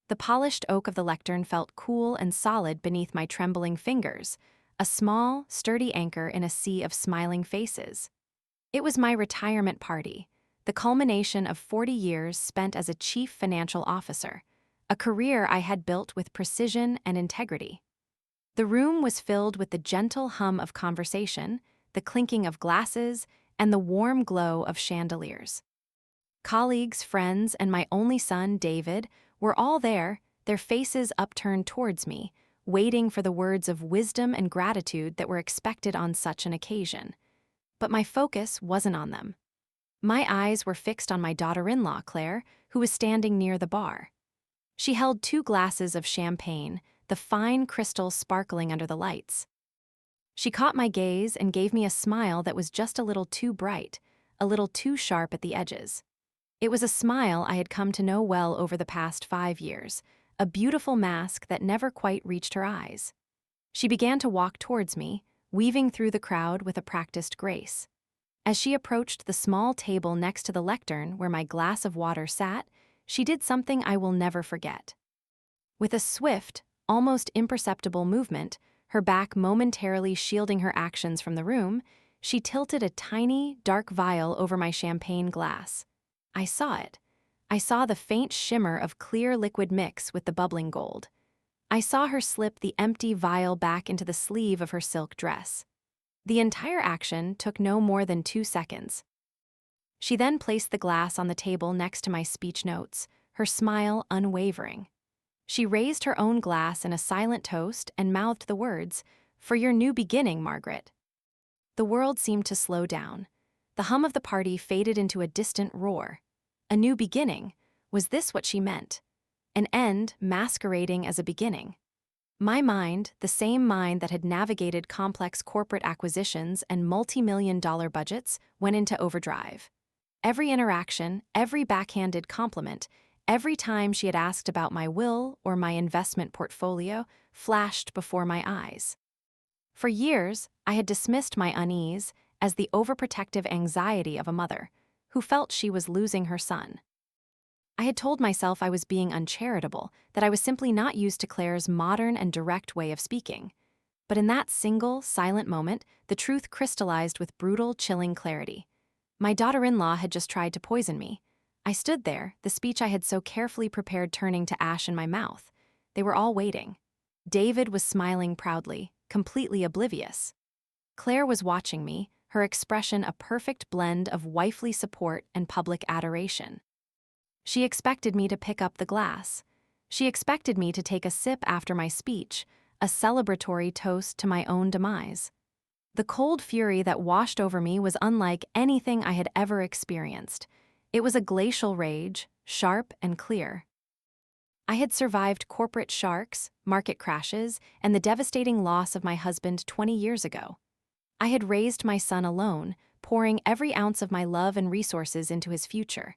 The polished oak of the lectern felt cool and solid beneath my trembling fingers, a small, sturdy anchor in a sea of smiling faces. It was my retirement party, the culmination of 40 years spent as a chief financial officer, a career I had built with precision and integrity. The room was filled with the gentle hum of conversation, the clinking of glasses, and the warm glow of chandeliers. Colleagues, friends, and my only son, David, were all there, their faces upturned towards me, waiting for the words of wisdom and gratitude that were expected on such an occasion. But my focus wasn't on them. My eyes were fixed on my daughter-in-law, Claire, who was standing near the bar. She held 2 glasses of champagne, the fine crystal sparkling under the lights. She caught my gaze and gave me a smile that was just a little too bright, a little too sharp at the edges. It was a smile I had come to know well over the past 5 years, a beautiful mask that never quite reached her eyes. She began to walk towards me, weaving through the crowd with a practiced grace. As she approached the small table next to the lectern where my glass of water sat, she did something I will never forget. With a swift, almost imperceptible movement, her back momentarily shielding her actions from the room, she tilted a tiny, dark vial over my champagne glass. I saw it. I saw the faint shimmer of clear liquid mix with the bubbling gold. I saw her slip the empty vial back into the sleeve of her silk dress. The entire action took no more than 2 seconds. She then placed the glass on the table next to my speech notes, her smile unwavering. She raised her own glass in a silent toast and mouthed the words, "For your new beginning, Margaret." The world seemed to slow down. The hum of the party faded into a distant roar. A new beginning? Was this what she meant? An end masquerading as a beginning. My mind, the same mind that had navigated complex corporate acquisitions and multi-million-dollar budgets, went into overdrive. Every interaction, every backhanded compliment, every time she had asked about my will or my investment portfolio, flashed before my eyes. For years, I had dismissed my unease as the overprotective anxiety of a mother who felt she was losing her son. I had told myself I was being uncharitable, that I was simply not used to Claire's modern and direct way of speaking. But in that single, silent moment, the truth crystallized with brutal, chilling clarity. My daughter-in-law had just tried to poison me. I stood there, the speech I had so carefully prepared turning to ash in my mouth. They were all waiting. David was smiling proudly, completely oblivious. Claire was watching me, her expression a perfect blend of wifely support and public adoration. She expected me to pick up the glass. She expected me to take a sip after my speech, a celebratory toast to my own demise. The cold fury that washed over me was unlike anything I had ever experienced. It was a glacial rage, sharp and clear. I had survived corporate sharks, market crashes, and the devastating loss of my husband 20 years ago. I had raised my son alone, pouring every ounce of my love and resources into his future.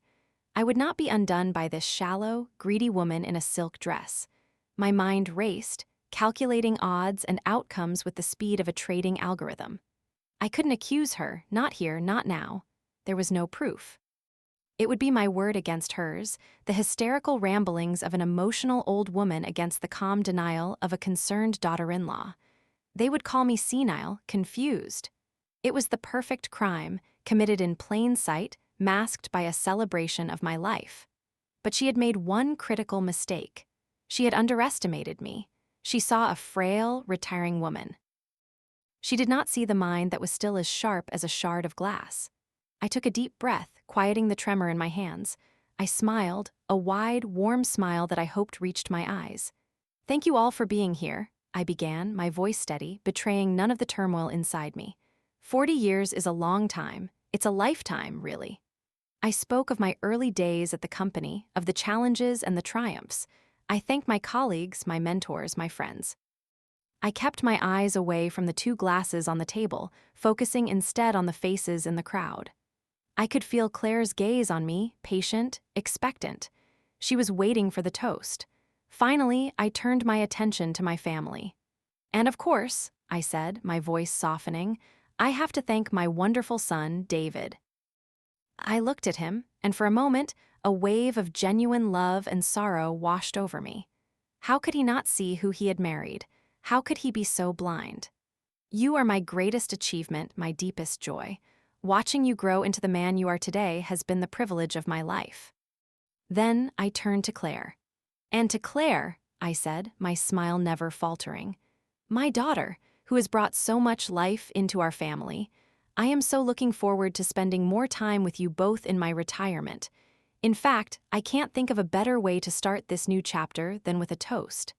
I would not be undone by this shallow, greedy woman in a silk dress. My mind raced, calculating odds and outcomes with the speed of a trading algorithm. I couldn't accuse her, not here, not now. There was no proof. It would be my word against hers, the hysterical ramblings of an emotional old woman against the calm denial of a concerned daughter-in-law. They would call me senile, confused. It was the perfect crime, committed in plain sight, masked by a celebration of my life. But she had made one critical mistake. She had underestimated me. She saw a frail, retiring woman. She did not see the mind that was still as sharp as a shard of glass. I took a deep breath, quieting the tremor in my hands. I smiled, a wide, warm smile that I hoped reached my eyes. "Thank you all for being here," I began, my voice steady, betraying none of the turmoil inside me. 40 years is a long time. It's a lifetime, really. I spoke of my early days at the company, of the challenges and the triumphs. I thanked my colleagues, my mentors, my friends. I kept my eyes away from the 2 glasses on the table, focusing instead on the faces in the crowd. I could feel Claire's gaze on me, patient, expectant. She was waiting for the toast. Finally, I turned my attention to my family. "And of course," I said, my voice softening, "I have to thank my wonderful son, David." I looked at him, and for a moment, a wave of genuine love and sorrow washed over me. How could he not see who he had married? How could he be so blind? You are my greatest achievement, my deepest joy. Watching you grow into the man you are today has been the privilege of my life. Then I turned to Claire. And to Claire, I said, my smile never faltering. My daughter, who has brought so much life into our family. I am so looking forward to spending more time with you both in my retirement. In fact, I can't think of a better way to start this new chapter than with a toast.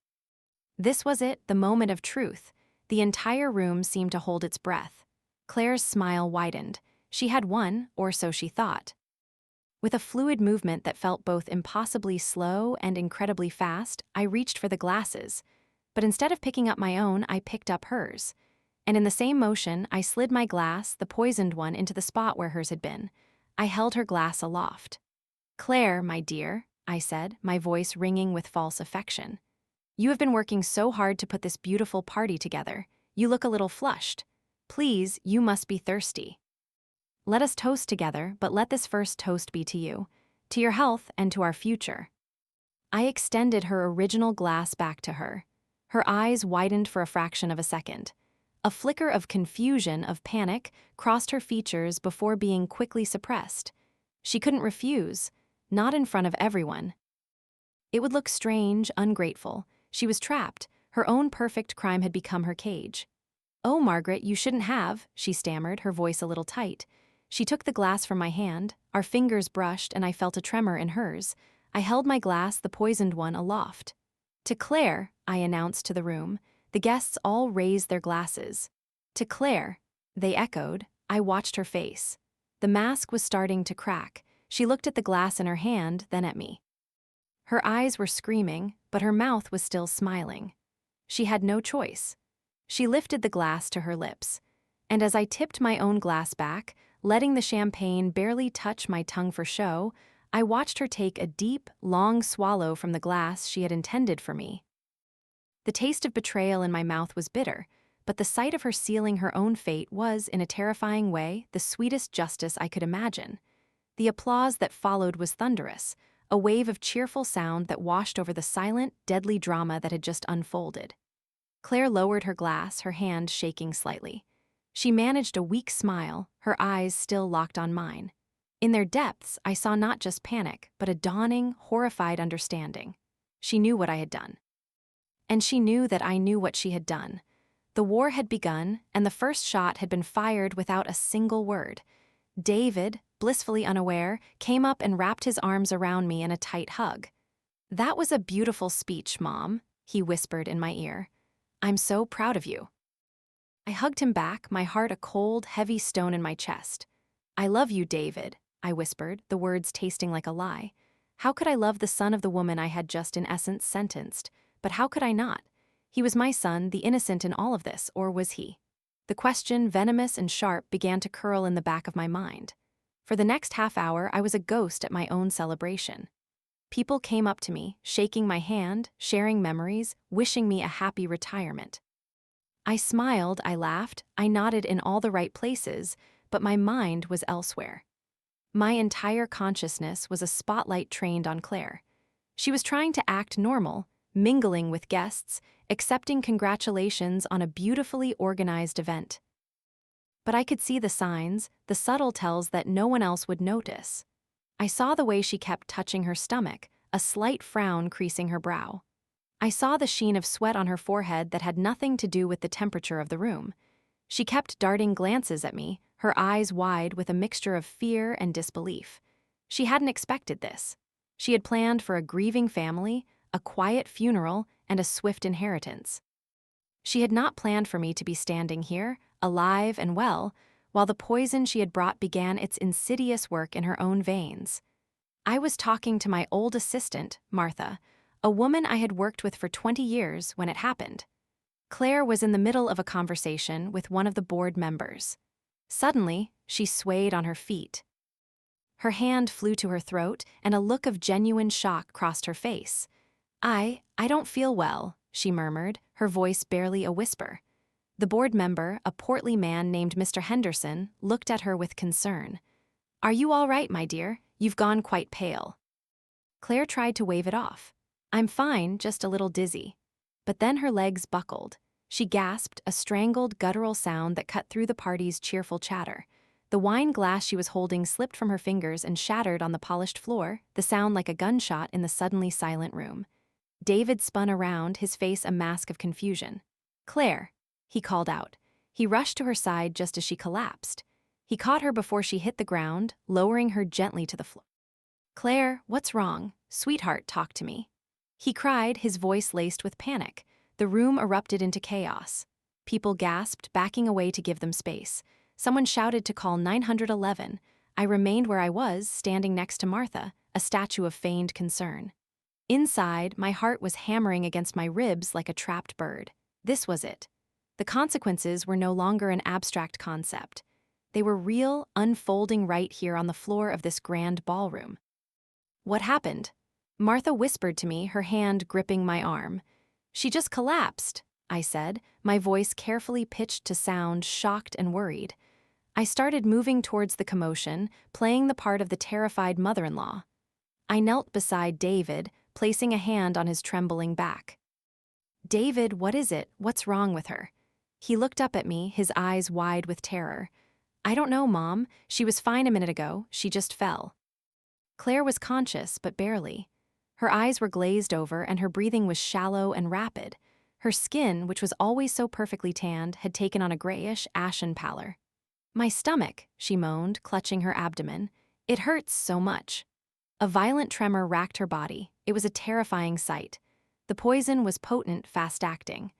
This was it, the moment of truth. The entire room seemed to hold its breath. Claire's smile widened. She had won, or so she thought. With a fluid movement that felt both impossibly slow and incredibly fast, I reached for the glasses. But instead of picking up my own, I picked up hers. And in the same motion, I slid my glass, the poisoned one, into the spot where hers had been. I held her glass aloft. "Claire, my dear," I said, my voice ringing with false affection. "You have been working so hard to put this beautiful party together. You look a little flushed. Please, you must be thirsty. Let us toast together, but let this first toast be to you, to your health and to our future." I extended her original glass back to her. Her eyes widened for a fraction of a second. A flicker of confusion, of panic, crossed her features before being quickly suppressed. She couldn't refuse, not in front of everyone. It would look strange, ungrateful. She was trapped. Her own perfect crime had become her cage. "Oh, Margaret, you shouldn't have," she stammered, her voice a little tight. She took the glass from my hand. Our fingers brushed, and I felt a tremor in hers. I held my glass, the poisoned one, aloft. "To Claire," I announced to the room. The guests all raised their glasses. "To Claire," they echoed. I watched her face. The mask was starting to crack. She looked at the glass in her hand, then at me. Her eyes were screaming, but her mouth was still smiling. She had no choice. She lifted the glass to her lips. And as I tipped my own glass back, letting the champagne barely touch my tongue for show, I watched her take a deep, long swallow from the glass she had intended for me. The taste of betrayal in my mouth was bitter, but the sight of her sealing her own fate was, in a terrifying way, the sweetest justice I could imagine. The applause that followed was thunderous, a wave of cheerful sound that washed over the silent, deadly drama that had just unfolded. Claire lowered her glass, her hand shaking slightly. She managed a weak smile, her eyes still locked on mine. In their depths, I saw not just panic, but a dawning, horrified understanding. She knew what I had done. And she knew that I knew what she had done. The war had begun, and the first shot had been fired without a single word. David, blissfully unaware, came up and wrapped his arms around me in a tight hug. "That was a beautiful speech, Mom," he whispered in my ear. "I'm so proud of you." I hugged him back, my heart a cold, heavy stone in my chest. "I love you, David," I whispered, the words tasting like a lie. How could I love the son of the woman I had just in essence sentenced? But how could I not? He was my son, the innocent in all of this, or was he? The question, venomous and sharp, began to curl in the back of my mind. For the next half hour, I was a ghost at my own celebration. People came up to me, shaking my hand, sharing memories, wishing me a happy retirement. I smiled, I laughed, I nodded in all the right places, but my mind was elsewhere. My entire consciousness was a spotlight trained on Claire. She was trying to act normal, mingling with guests, accepting congratulations on a beautifully organized event. But I could see the signs, the subtle tells that no one else would notice. I saw the way she kept touching her stomach, a slight frown creasing her brow. I saw the sheen of sweat on her forehead that had nothing to do with the temperature of the room. She kept darting glances at me, her eyes wide with a mixture of fear and disbelief. She hadn't expected this. She had planned for a grieving family, a quiet funeral, and a swift inheritance. She had not planned for me to be standing here, alive and well, while the poison she had brought began its insidious work in her own veins. I was talking to my old assistant, Martha, a woman I had worked with for 20 years when it happened. Claire was in the middle of a conversation with one of the board members. Suddenly, she swayed on her feet. Her hand flew to her throat, and a look of genuine shock crossed her face. I don't feel well," she murmured, her voice barely a whisper. The board member, a portly man named Mr. Henderson, looked at her with concern. "Are you all right, my dear? You've gone quite pale." Claire tried to wave it off. "I'm fine, just a little dizzy." But then her legs buckled. She gasped, a strangled, guttural sound that cut through the party's cheerful chatter. The wine glass she was holding slipped from her fingers and shattered on the polished floor, the sound like a gunshot in the suddenly silent room. David spun around, his face a mask of confusion. "Claire," he called out. He rushed to her side just as she collapsed. He caught her before she hit the ground, lowering her gently to the floor. "Claire, what's wrong? Sweetheart, talk to me." He cried, his voice laced with panic. The room erupted into chaos. People gasped, backing away to give them space. Someone shouted to call 911. I remained where I was, standing next to Martha, a statue of feigned concern. Inside, my heart was hammering against my ribs like a trapped bird. This was it. The consequences were no longer an abstract concept. They were real, unfolding right here on the floor of this grand ballroom. "What happened?" Martha whispered to me, her hand gripping my arm. "She just collapsed," I said, my voice carefully pitched to sound shocked and worried. I started moving towards the commotion, playing the part of the terrified mother-in-law. I knelt beside David, placing a hand on his trembling back. "David, what is it? What's wrong with her?" He looked up at me, his eyes wide with terror. "I don't know, Mom. She was fine a minute ago. She just fell." Claire was conscious, but barely. Her eyes were glazed over and her breathing was shallow and rapid. Her skin, which was always so perfectly tanned, had taken on a grayish, ashen pallor. "My stomach," she moaned, clutching her abdomen. "It hurts so much." A violent tremor racked her body. It was a terrifying sight. The poison was potent, fast-acting.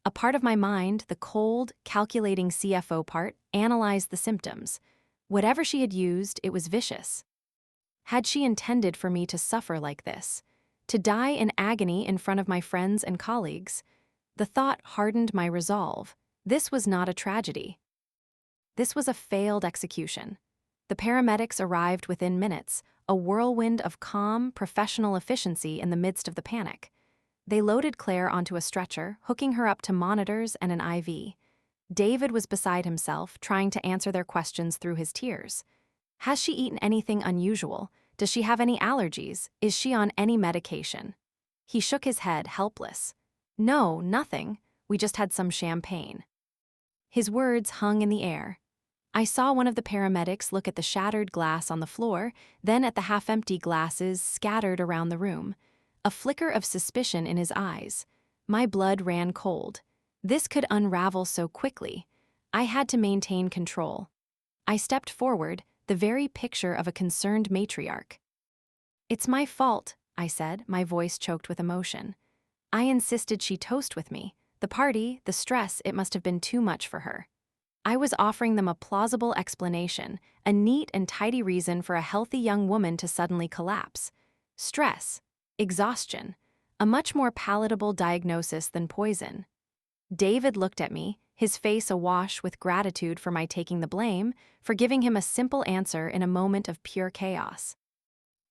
A part of my mind, the cold, calculating CFO part, analyzed the symptoms. Whatever she had used, it was vicious. Had she intended for me to suffer like this? To die in agony in front of my friends and colleagues? The thought hardened my resolve. This was not a tragedy. This was a failed execution. The paramedics arrived within minutes, a whirlwind of calm, professional efficiency in the midst of the panic. They loaded Claire onto a stretcher, hooking her up to monitors and an IV. David was beside himself, trying to answer their questions through his tears. Has she eaten anything unusual? Does she have any allergies? Is she on any medication? He shook his head, helpless. No, nothing. We just had some champagne. His words hung in the air. I saw one of the paramedics look at the shattered glass on the floor, then at the half-empty glasses scattered around the room. A flicker of suspicion in his eyes. My blood ran cold. This could unravel so quickly. I had to maintain control. I stepped forward, the very picture of a concerned matriarch. "It's my fault," I said, my voice choked with emotion. "I insisted she toast with me. The party, the stress, it must have been too much for her." I was offering them a plausible explanation, a neat and tidy reason for a healthy young woman to suddenly collapse. Stress, exhaustion, a much more palatable diagnosis than poison. David looked at me, his face awash with gratitude for my taking the blame, for giving him a simple answer in a moment of pure chaos.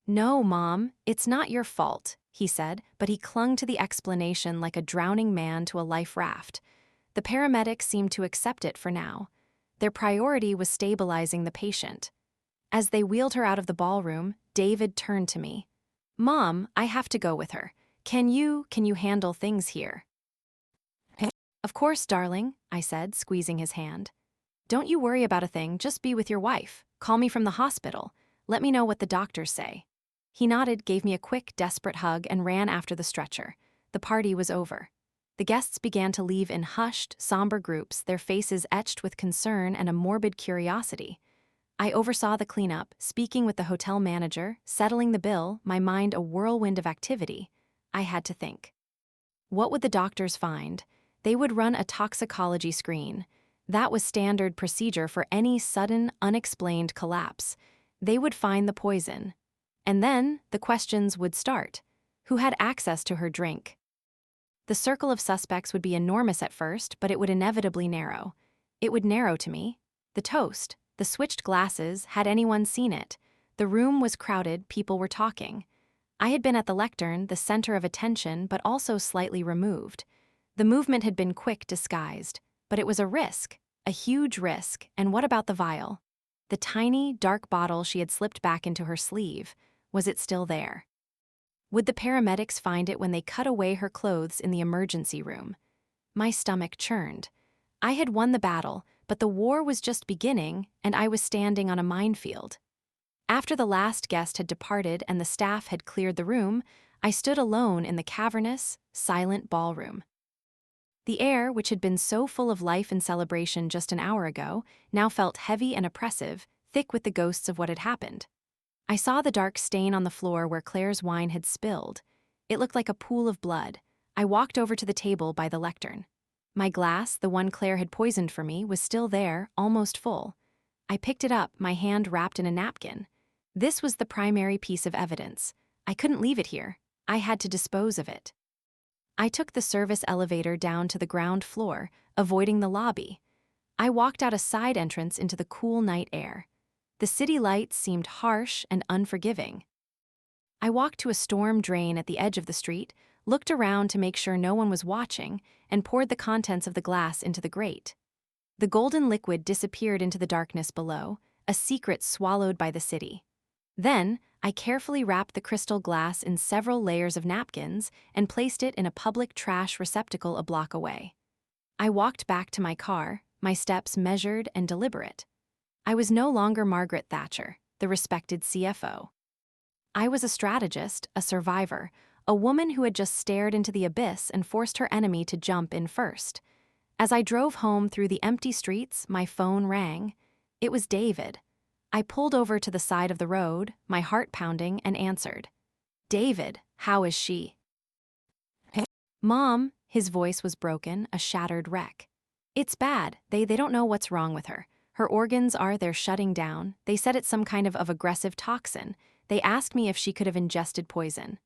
"No, Mom, it's not your fault," he said, but he clung to the explanation like a drowning man to a life raft. The paramedics seemed to accept it for now. Their priority was stabilizing the patient. As they wheeled her out of the ballroom, David turned to me. "Mom, I have to go with her. Can you handle things here?" "Of course, darling," I said, squeezing his hand. "Don't you worry about a thing, just be with your wife. Call me from the hospital. Let me know what the doctors say." He nodded, gave me a quick, desperate hug, and ran after the stretcher. The party was over. The guests began to leave in hushed, somber groups, their faces etched with concern and a morbid curiosity. I oversaw the cleanup, speaking with the hotel manager, settling the bill, my mind a whirlwind of activity. I had to think. What would the doctors find? They would run a toxicology screen. That was standard procedure for any sudden, unexplained collapse. They would find the poison. And then the questions would start. Who had access to her drink? The circle of suspects would be enormous at first, but it would inevitably narrow. It would narrow to me. The toast, the switched glasses, had anyone seen it? The room was crowded, people were talking. I had been at the lectern, the center of attention, but also slightly removed. The movement had been quick, disguised. But it was a risk, a huge risk, and what about the vial? The tiny, dark bottle she had slipped back into her sleeve. Was it still there? Would the paramedics find it when they cut away her clothes in the emergency room? My stomach churned. I had won the battle, but the war was just beginning, and I was standing on a minefield. After the last guest had departed and the staff had cleared the room, I stood alone in the cavernous, silent ballroom. The air, which had been so full of life and celebration just an hour ago, now felt heavy and oppressive, thick with the ghosts of what had happened. I saw the dark stain on the floor where Claire's wine had spilled. It looked like a pool of blood. I walked over to the table by the lectern. My glass, the one Claire had poisoned for me, was still there, almost full. I picked it up, my hand wrapped in a napkin. This was the primary piece of evidence. I couldn't leave it here. I had to dispose of it. I took the service elevator down to the ground floor, avoiding the lobby. I walked out a side entrance into the cool night air. The city lights seemed harsh and unforgiving. I walked to a storm drain at the edge of the street, looked around to make sure no one was watching, and poured the contents of the glass into the grate. The golden liquid disappeared into the darkness below, a secret swallowed by the city. Then, I carefully wrapped the crystal glass in several layers of napkins and placed it in a public trash receptacle a block away. I walked back to my car, my steps measured and deliberate. I was no longer Margaret Thatcher, the respected CFO. I was a strategist, a survivor, a woman who had just stared into the abyss and forced her enemy to jump in first. As I drove home through the empty streets, my phone rang. It was David. I pulled over to the side of the road, my heart pounding, and answered. "David, how is she?" "Mom," his voice was broken, a shattered wreck. "It's bad. They don't know what's wrong with her. Her organs they're shutting down. They said it's some kind of aggressive toxin. They asked me if she could have ingested poison."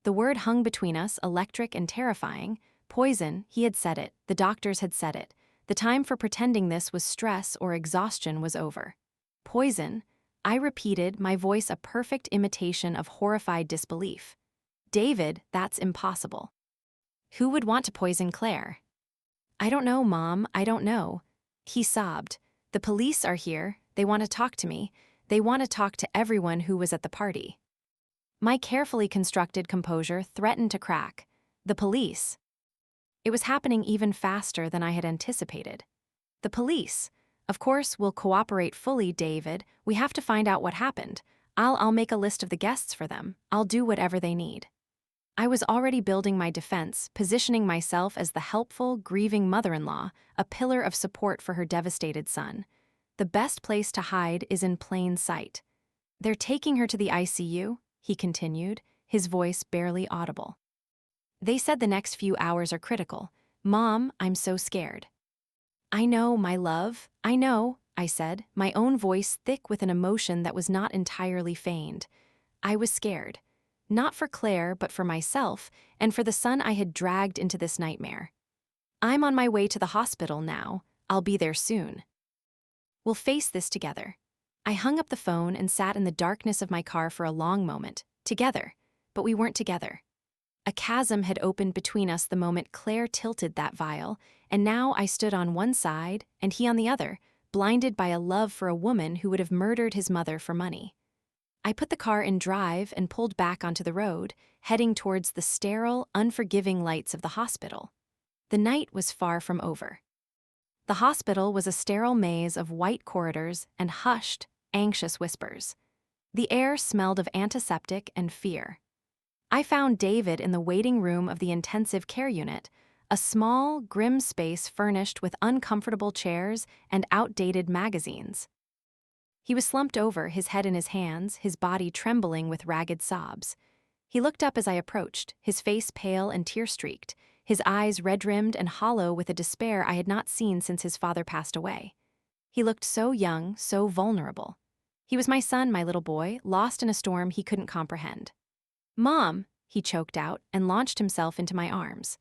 The word hung between us, electric and terrifying. Poison, he had said it. The doctors had said it. The time for pretending this was stress or exhaustion was over. "Poison," I repeated, my voice a perfect imitation of horrified disbelief. "David, that's impossible. Who would want to poison Claire?" "I don't know, Mom, I don't know." He sobbed. "The police are here. They want to talk to me. They want to talk to everyone who was at the party." My carefully constructed composure threatened to crack. The police. It was happening even faster than I had anticipated. The police. "Of course, we'll cooperate fully, David. We have to find out what happened. I'll make a list of the guests for them. I'll do whatever they need." I was already building my defense, positioning myself as the helpful, grieving mother-in-law, a pillar of support for her devastated son. The best place to hide is in plain sight. "They're taking her to the ICU," he continued, his voice barely audible. "They said the next few hours are critical. Mom, I'm so scared." "I know, my love, I know," I said, my own voice thick with an emotion that was not entirely feigned. I was scared. Not for Claire, but for myself, and for the son I had dragged into this nightmare. "I'm on my way to the hospital now. I'll be there soon. We'll face this together." I hung up the phone and sat in the darkness of my car for a long moment, together, but we weren't together. A chasm had opened between us the moment Claire tilted that vial, and now I stood on one side and he on the other, blinded by a love for a woman who would have murdered his mother for money. I put the car in drive and pulled back onto the road, heading towards the sterile, unforgiving lights of the hospital. The night was far from over. The hospital was a sterile maze of white corridors and hushed, anxious whispers. The air smelled of antiseptic and fear. I found David in the waiting room of the intensive care unit, a small, grim space furnished with uncomfortable chairs and outdated magazines. He was slumped over, his head in his hands, his body trembling with ragged sobs. He looked up as I approached, his face pale and tear-streaked, his eyes red-rimmed and hollow with a despair I had not seen since his father passed away. He looked so young, so vulnerable. He was my son, my little boy, lost in a storm he couldn't comprehend. "Mom," he choked out and launched himself into my arms.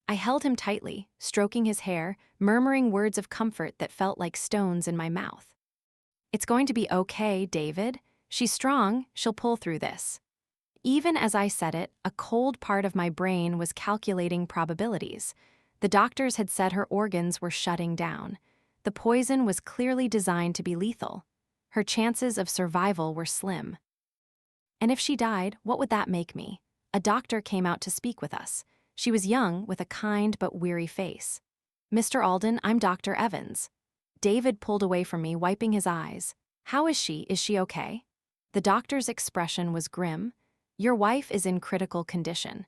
I held him tightly, stroking his hair, murmuring words of comfort that felt like stones in my mouth. "It's going to be okay, David. She's strong, she'll pull through this." Even as I said it, a cold part of my brain was calculating probabilities. The doctors had said her organs were shutting down. The poison was clearly designed to be lethal. Her chances of survival were slim. And if she died, what would that make me? A doctor came out to speak with us. She was young, with a kind but weary face. "Mr. Alden, I'm Dr. Evans." David pulled away from me, wiping his eyes. "How is she? Is she okay?" The doctor's expression was grim. "Your wife is in critical condition.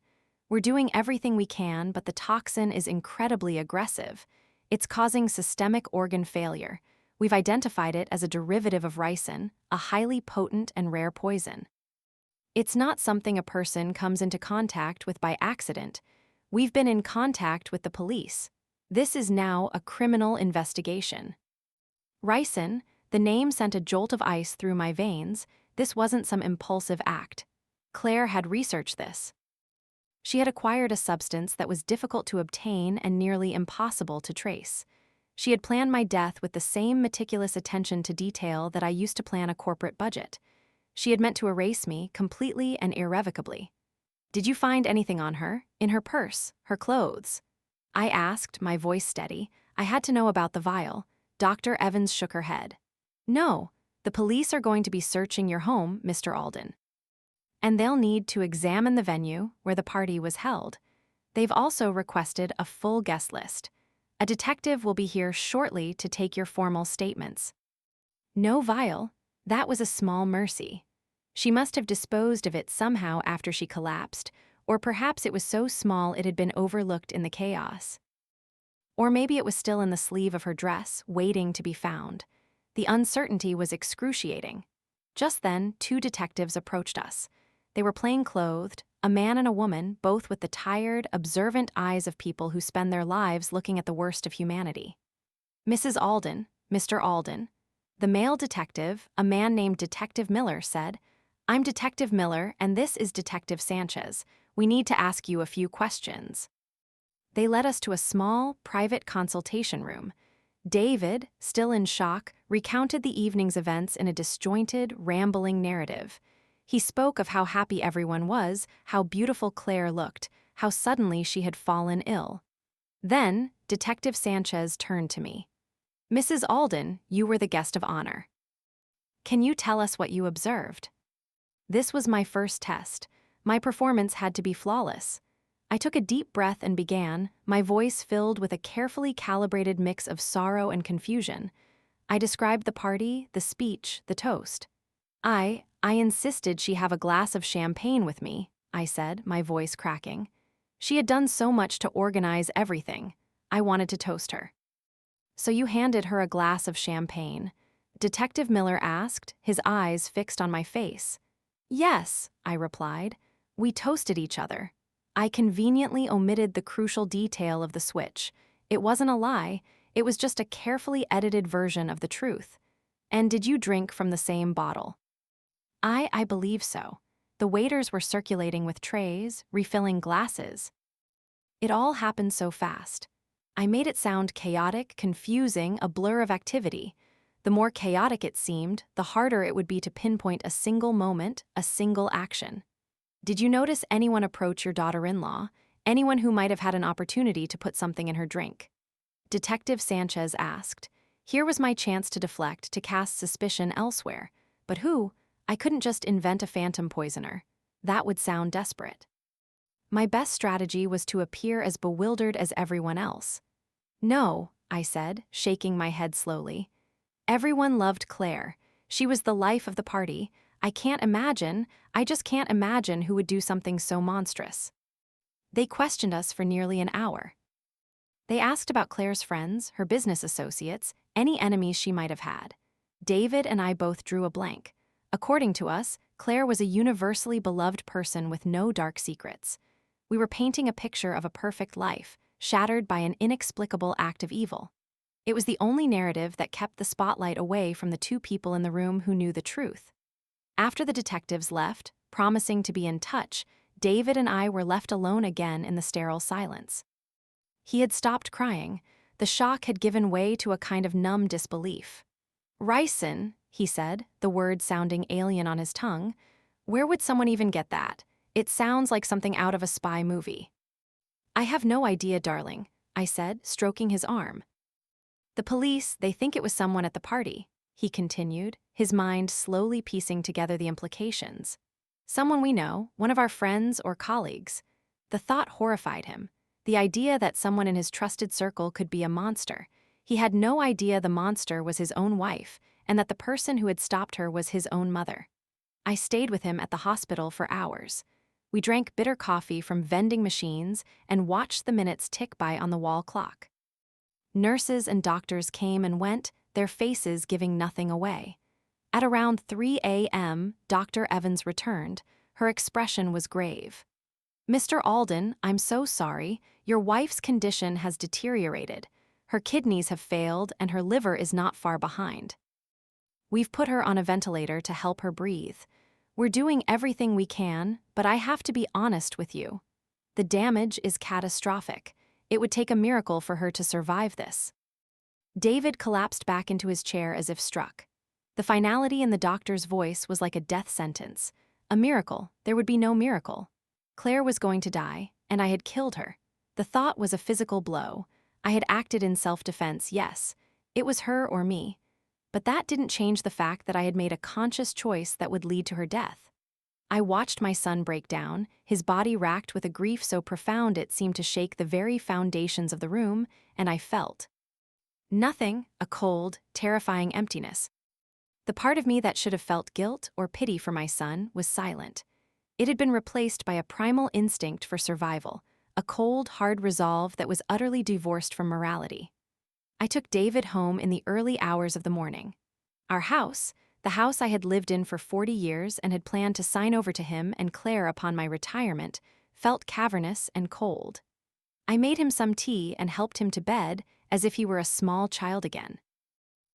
We're doing everything we can, but the toxin is incredibly aggressive. It's causing systemic organ failure. We've identified it as a derivative of ricin, a highly potent and rare poison. It's not something a person comes into contact with by accident. We've been in contact with the police. This is now a criminal investigation." Ricin, the name sent a jolt of ice through my veins. This wasn't some impulsive act. Claire had researched this. She had acquired a substance that was difficult to obtain and nearly impossible to trace. She had planned my death with the same meticulous attention to detail that I used to plan a corporate budget. She had meant to erase me completely and irrevocably. "Did you find anything on her? In her purse? Her clothes?" I asked, my voice steady. I had to know about the vial. Dr. Evans shook her head. "No, the police are going to be searching your home, Mr. Alden. And they'll need to examine the venue where the party was held. They've also requested a full guest list. A detective will be here shortly to take your formal statements." No vial. That was a small mercy. She must have disposed of it somehow after she collapsed, or perhaps it was so small it had been overlooked in the chaos. Or maybe it was still in the sleeve of her dress, waiting to be found. The uncertainty was excruciating. Just then, two detectives approached us. They were plain-clothed, a man and a woman, both with the tired, observant eyes of people who spend their lives looking at the worst of humanity. "Mrs. Alden, Mr. Alden." The male detective, a man named Detective Miller, said, "I'm Detective Miller, and this is Detective Sanchez. We need to ask you a few questions." They led us to a small, private consultation room. David, still in shock, recounted the evening's events in a disjointed, rambling narrative. He spoke of how happy everyone was, how beautiful Claire looked, how suddenly she had fallen ill. Then, Detective Sanchez turned to me. "Mrs. Alden, you were the guest of honor. Can you tell us what you observed?" This was my first test. My performance had to be flawless. I took a deep breath and began, my voice filled with a carefully calibrated mix of sorrow and confusion. I described the party, the speech, the toast. I insisted she have a glass of champagne with me," I said, my voice cracking. "She had done so much to organize everything. I wanted to toast her." "So you handed her a glass of champagne?" Detective Miller asked, his eyes fixed on my face. "Yes," I replied. "We toasted each other." I conveniently omitted the crucial detail of the switch. It wasn't a lie, it was just a carefully edited version of the truth. "And did you drink from the same bottle?" I believe so. The waiters were circulating with trays, refilling glasses. It all happened so fast. I made it sound chaotic, confusing, a blur of activity. The more chaotic it seemed, the harder it would be to pinpoint a single moment, a single action. "Did you notice anyone approach your daughter-in-law? Anyone who might have had an opportunity to put something in her drink?" Detective Sanchez asked. Here was my chance to deflect, to cast suspicion elsewhere. But who? I couldn't just invent a phantom poisoner. That would sound desperate. My best strategy was to appear as bewildered as everyone else. "No," I said, shaking my head slowly. "Everyone loved Claire. She was the life of the party. I just can't imagine who would do something so monstrous." They questioned us for nearly an hour. They asked about Claire's friends, her business associates, any enemies she might have had. David and I both drew a blank. According to us, Claire was a universally beloved person with no dark secrets. We were painting a picture of a perfect life, shattered by an inexplicable act of evil. It was the only narrative that kept the spotlight away from the two people in the room who knew the truth. After the detectives left, promising to be in touch, David and I were left alone again in the sterile silence. He had stopped crying. The shock had given way to a kind of numb disbelief. "Ricin," he said, the word sounding alien on his tongue. "Where would someone even get that? It sounds like something out of a spy movie." "I have no idea, darling," I said, stroking his arm. "The police, they think it was someone at the party," he continued, his mind slowly piecing together the implications. Someone we know, one of our friends or colleagues. The thought horrified him. The idea that someone in his trusted circle could be a monster. He had no idea the monster was his own wife, and that the person who had stopped her was his own mother. I stayed with him at the hospital for hours. We drank bitter coffee from vending machines and watched the minutes tick by on the wall clock. Nurses and doctors came and went, their faces giving nothing away. At around 3 a.m., Dr. Evans returned. Her expression was grave. "Mr. Alden, I'm so sorry. Your wife's condition has deteriorated. Her kidneys have failed and her liver is not far behind. We've put her on a ventilator to help her breathe. We're doing everything we can, but I have to be honest with you. The damage is catastrophic. It would take a miracle for her to survive this." David collapsed back into his chair as if struck. The finality in the doctor's voice was like a death sentence. A miracle? There would be no miracle. Claire was going to die, and I had killed her. The thought was a physical blow. I had acted in self-defense, yes. It was her or me. But that didn't change the fact that I had made a conscious choice that would lead to her death. I watched my son break down, his body racked with a grief so profound it seemed to shake the very foundations of the room, and I felt nothing, a cold, terrifying emptiness. The part of me that should have felt guilt or pity for my son was silent. It had been replaced by a primal instinct for survival, a cold, hard resolve that was utterly divorced from morality. I took David home in the early hours of the morning. Our house, the house I had lived in for 40 years and had planned to sign over to him and Claire upon my retirement, felt cavernous and cold. I made him some tea and helped him to bed as if he were a small child again.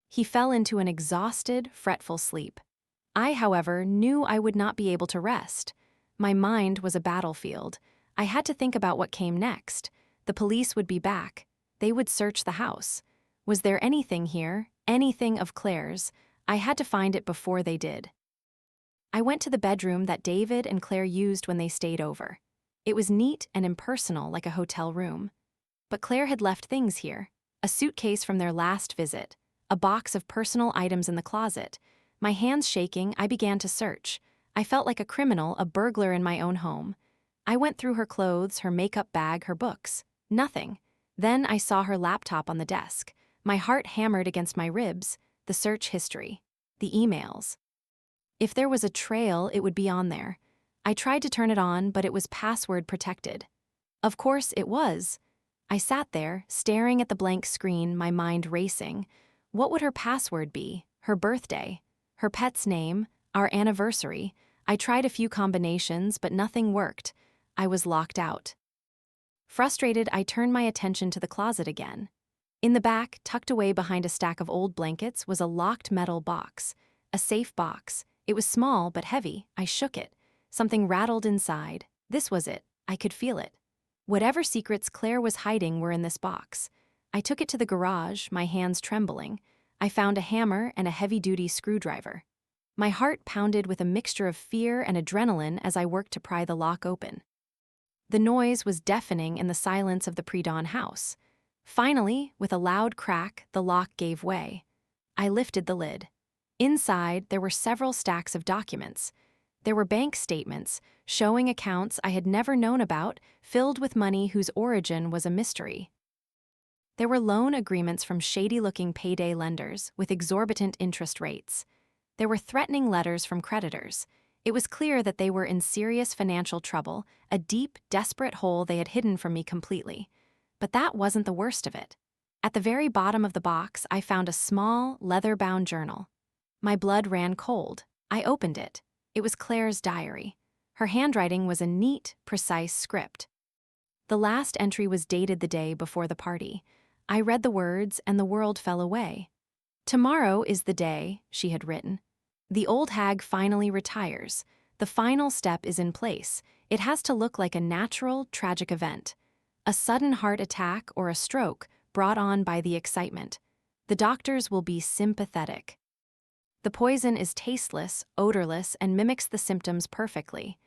He fell into an exhausted, fretful sleep. I, however, knew I would not be able to rest. My mind was a battlefield. I had to think about what came next. The police would be back. They would search the house. Was there anything here, anything of Claire's? I had to find it before they did. I went to the bedroom that David and Claire used when they stayed over. It was neat and impersonal like a hotel room. But Claire had left things here. A suitcase from their last visit. A box of personal items in the closet. My hands shaking, I began to search. I felt like a criminal, a burglar in my own home. I went through her clothes, her makeup bag, her books. Nothing. Then I saw her laptop on the desk. My heart hammered against my ribs. The search history. The emails. If there was a trail, it would be on there. I tried to turn it on, but it was password protected. Of course, it was. I sat there, staring at the blank screen, my mind racing. What would her password be? Her birthday? Her pet's name? Our anniversary? I tried a few combinations, but nothing worked. I was locked out. Frustrated, I turned my attention to the closet again. In the back, tucked away behind a stack of old blankets, was a locked metal box. A safe box. It was small but heavy. I shook it. Something rattled inside. This was it. I could feel it. Whatever secrets Claire was hiding were in this box. I took it to the garage, my hands trembling. I found a hammer and a heavy-duty screwdriver. My heart pounded with a mixture of fear and adrenaline as I worked to pry the lock open. The noise was deafening in the silence of the pre-dawn house. Finally, with a loud crack, the lock gave way. I lifted the lid. Inside, there were several stacks of documents. There were bank statements, showing accounts I had never known about, filled with money whose origin was a mystery. There were loan agreements from shady-looking payday lenders with exorbitant interest rates. There were threatening letters from creditors. It was clear that they were in serious financial trouble, a deep, desperate hole they had hidden from me completely. But that wasn't the worst of it. At the very bottom of the box, I found a small, leather-bound journal. My blood ran cold. I opened it. It was Claire's diary. Her handwriting was a neat, precise script. The last entry was dated the day before the party. I read the words, and the world fell away. "Tomorrow is the day," she had written. "The old hag finally retires. The final step is in place. It has to look like a natural, tragic event. A sudden heart attack or a stroke brought on by the excitement. The doctors will be sympathetic. The poison is tasteless, odorless, and mimics the symptoms perfectly.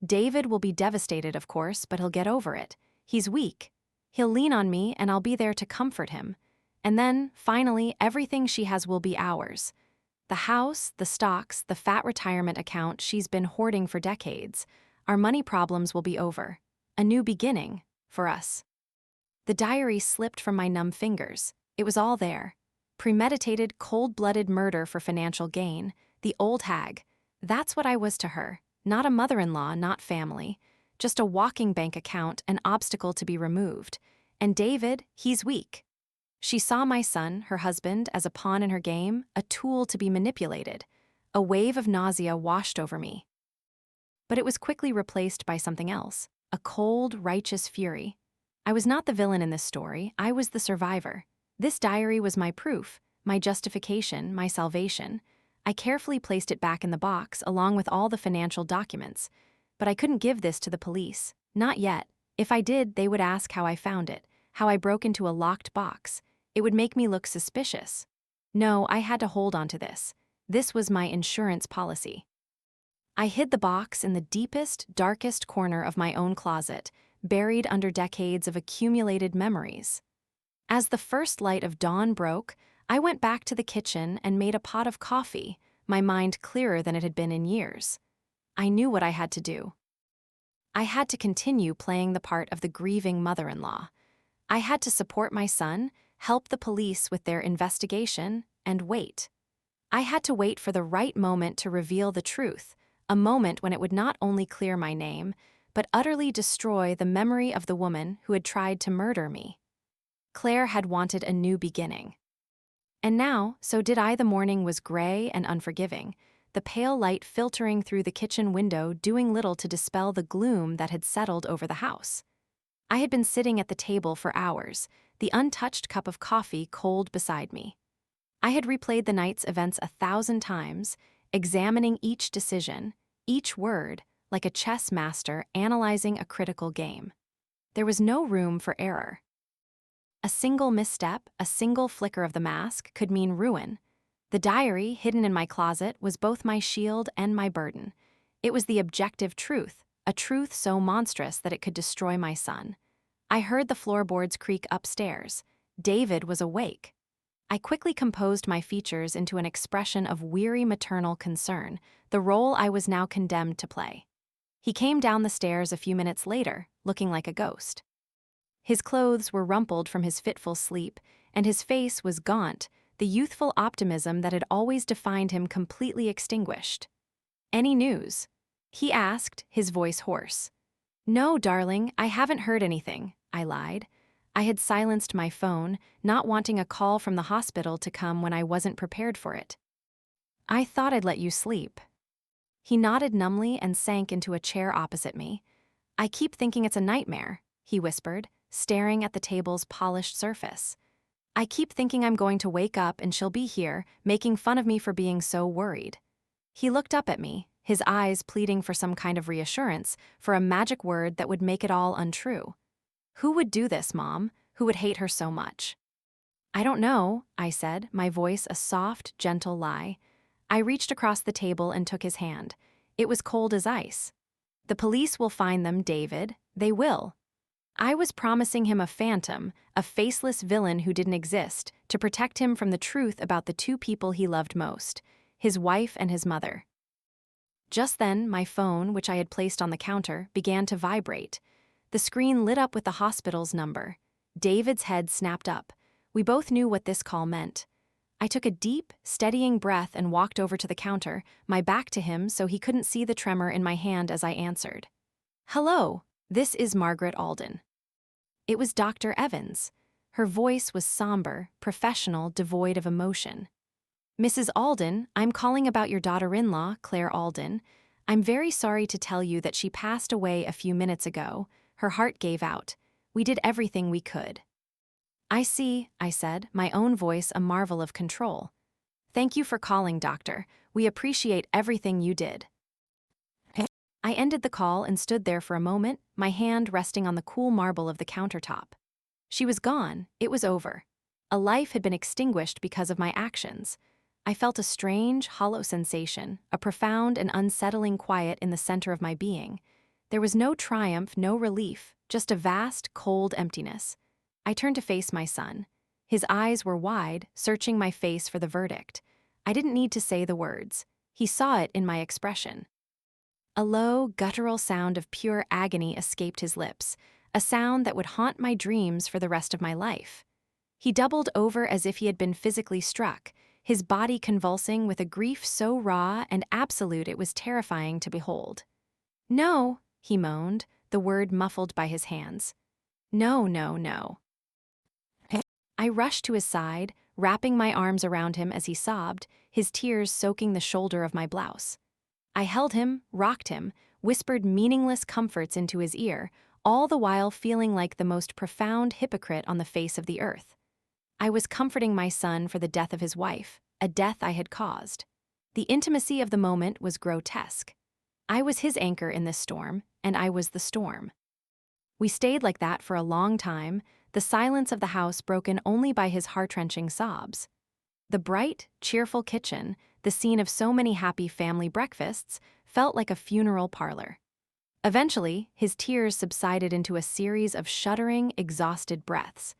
David will be devastated, of course, but he'll get over it. He's weak. He'll lean on me, and I'll be there to comfort him. And then, finally, everything she has will be ours. The house, the stocks, the fat retirement account she's been hoarding for decades. Our money problems will be over. A new beginning, for us. The diary slipped from my numb fingers. It was all there. Premeditated, cold-blooded murder for financial gain. The old hag. That's what I was to her. Not a mother-in-law, not family. Just a walking bank account, an obstacle to be removed. And David, he's weak. She saw my son, her husband, as a pawn in her game, a tool to be manipulated. A wave of nausea washed over me. But it was quickly replaced by something else, a cold, righteous fury. I was not the villain in this story, I was the survivor. This diary was my proof, my justification, my salvation. I carefully placed it back in the box, along with all the financial documents. But I couldn't give this to the police. Not yet. If I did, they would ask how I found it, how I broke into a locked box. It would make me look suspicious. No, I had to hold on to this. This was my insurance policy. I hid the box in the deepest, darkest corner of my own closet, buried under decades of accumulated memories. As the first light of dawn broke, I went back to the kitchen and made a pot of coffee, my mind clearer than it had been in years. I knew what I had to do. I had to continue playing the part of the grieving mother-in-law. I had to support my son, help the police with their investigation, and wait. I had to wait for the right moment to reveal the truth, a moment when it would not only clear my name, but utterly destroy the memory of the woman who had tried to murder me. Claire had wanted a new beginning. And now, so did I. The morning was gray and unforgiving, the pale light filtering through the kitchen window doing little to dispel the gloom that had settled over the house. I had been sitting at the table for hours, the untouched cup of coffee cold beside me. I had replayed the night's events 1,000 times, examining each decision, each word, like a chess master analyzing a critical game. There was no room for error. A single misstep, a single flicker of the mask, could mean ruin. The diary, hidden in my closet, was both my shield and my burden. It was the objective truth, a truth so monstrous that it could destroy my son. I heard the floorboards creak upstairs. David was awake. I quickly composed my features into an expression of weary maternal concern, the role I was now condemned to play. He came down the stairs a few minutes later, looking like a ghost. His clothes were rumpled from his fitful sleep, and his face was gaunt, the youthful optimism that had always defined him completely extinguished. "Any news?" he asked, his voice hoarse. "No, darling, I haven't heard anything," I lied. I had silenced my phone, not wanting a call from the hospital to come when I wasn't prepared for it. "I thought I'd let you sleep." He nodded numbly and sank into a chair opposite me. "I keep thinking it's a nightmare," he whispered, staring at the table's polished surface. "I keep thinking I'm going to wake up and she'll be here, making fun of me for being so worried." He looked up at me, his eyes pleading for some kind of reassurance, for a magic word that would make it all untrue. "Who would do this, Mom? Who would hate her so much?" "I don't know," I said, my voice a soft, gentle lie. I reached across the table and took his hand. It was cold as ice. "The police will find them, David. They will." I was promising him a phantom, a faceless villain who didn't exist, to protect him from the truth about the two people he loved most, his wife and his mother. Just then, my phone, which I had placed on the counter, began to vibrate. The screen lit up with the hospital's number. David's head snapped up. We both knew what this call meant. I took a deep, steadying breath and walked over to the counter, my back to him so he couldn't see the tremor in my hand as I answered. "Hello, this is Margaret Alden." It was Dr. Evans. Her voice was somber, professional, devoid of emotion. "Mrs. Alden, I'm calling about your daughter-in-law, Claire Alden. I'm very sorry to tell you that she passed away a few minutes ago. Her heart gave out. We did everything we could." "I see," I said, my own voice a marvel of control. "Thank you for calling, doctor. We appreciate everything you did." I ended the call and stood there for a moment, my hand resting on the cool marble of the countertop. She was gone. It was over. A life had been extinguished because of my actions. I felt a strange, hollow sensation, a profound and unsettling quiet in the center of my being. There was no triumph, no relief, just a vast, cold emptiness. I turned to face my son. His eyes were wide, searching my face for the verdict. I didn't need to say the words. He saw it in my expression. A low, guttural sound of pure agony escaped his lips, a sound that would haunt my dreams for the rest of my life. He doubled over as if he had been physically struck, his body convulsing with a grief so raw and absolute it was terrifying to behold. "No," he moaned, the word muffled by his hands. "No, no, no." I rushed to his side, wrapping my arms around him as he sobbed, his tears soaking the shoulder of my blouse. I held him, rocked him, whispered meaningless comforts into his ear, all the while feeling like the most profound hypocrite on the face of the earth. I was comforting my son for the death of his wife, a death I had caused. The intimacy of the moment was grotesque. I was his anchor in this storm, and I was the storm. We stayed like that for a long time, the silence of the house broken only by his heart-wrenching sobs. The bright, cheerful kitchen, the scene of so many happy family breakfasts, felt like a funeral parlor. Eventually, his tears subsided into a series of shuddering, exhausted breaths.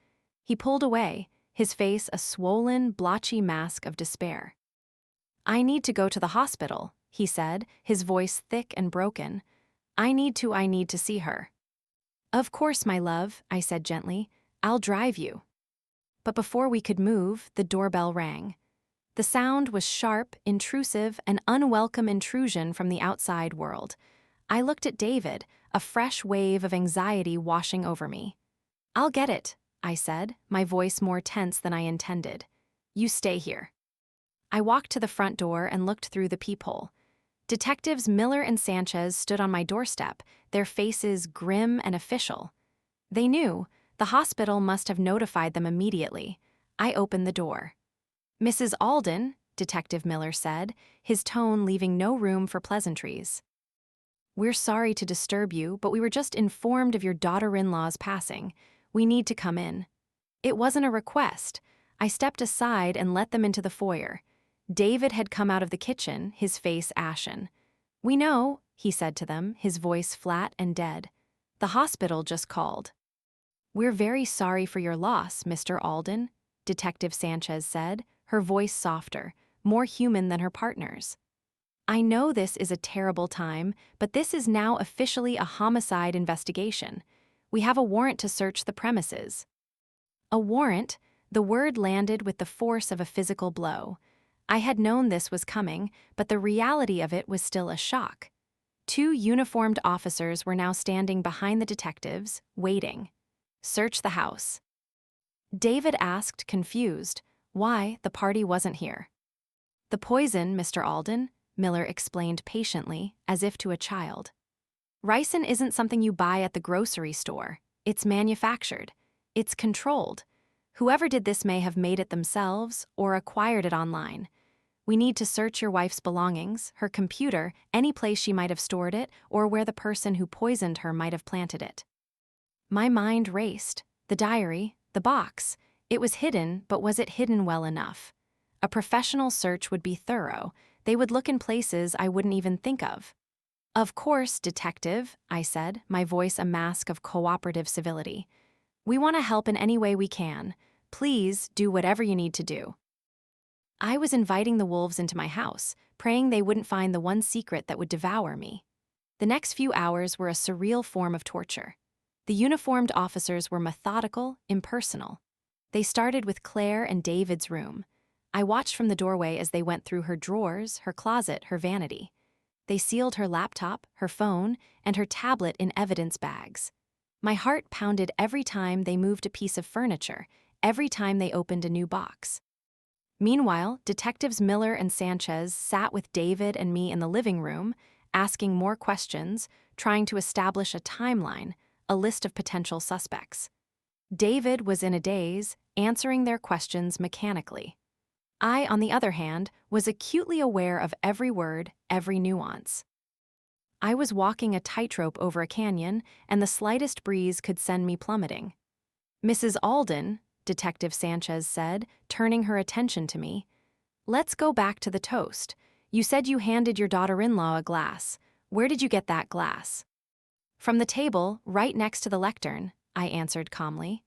He pulled away, his face a swollen, blotchy mask of despair. "I need to go to the hospital," he said, his voice thick and broken. I need to see her." "Of course, my love," I said gently. "I'll drive you." But before we could move, the doorbell rang. The sound was sharp, intrusive, an unwelcome intrusion from the outside world. I looked at David, a fresh wave of anxiety washing over me. "I'll get it," I said, my voice more tense than I intended. "You stay here." I walked to the front door and looked through the peephole. Detectives Miller and Sanchez stood on my doorstep, their faces grim and official. They knew. The hospital must have notified them immediately. I opened the door. "Mrs. Alden," Detective Miller said, his tone leaving no room for pleasantries. "We're sorry to disturb you, but we were just informed of your daughter-in-law's passing. We need to come in." It wasn't a request. I stepped aside and let them into the foyer. David had come out of the kitchen, his face ashen. "We know," he said to them, his voice flat and dead. "The hospital just called." "We're very sorry for your loss, Mr. Alden," Detective Sanchez said, her voice softer, more human than her partner's. "I know this is a terrible time, but this is now officially a homicide investigation. We have a warrant to search the premises." A warrant? The word landed with the force of a physical blow. I had known this was coming, but the reality of it was still a shock. Two uniformed officers were now standing behind the detectives, waiting. "Search the house." David asked, confused, why the party wasn't here. "The poison, Mr. Alden," Miller explained patiently, as if to a child. "Ricin isn't something you buy at the grocery store. It's manufactured. It's controlled. Whoever did this may have made it themselves or acquired it online. We need to search your wife's belongings, her computer, any place she might have stored it, or where the person who poisoned her might have planted it." My mind raced. The diary, the box. It was hidden, but was it hidden well enough? A professional search would be thorough. They would look in places I wouldn't even think of. "Of course, detective," I said, my voice a mask of cooperative civility. "We want to help in any way we can. Please do whatever you need to do." I was inviting the wolves into my house, praying they wouldn't find the one secret that would devour me. The next few hours were a surreal form of torture. The uniformed officers were methodical, impersonal. They started with Claire and David's room. I watched from the doorway as they went through her drawers, her closet, her vanity. They sealed her laptop, her phone, and her tablet in evidence bags. My heart pounded every time they moved a piece of furniture, every time they opened a new box. Meanwhile, Detectives Miller and Sanchez sat with David and me in the living room, asking more questions, trying to establish a timeline, a list of potential suspects. David was in a daze, answering their questions mechanically. I, on the other hand, was acutely aware of every word, every nuance. I was walking a tightrope over a canyon, and the slightest breeze could send me plummeting. "Mrs. Alden," Detective Sanchez said, turning her attention to me, "let's go back to the toast. You said you handed your daughter-in-law a glass. Where did you get that glass?" "From the table, right next to the lectern," I answered calmly.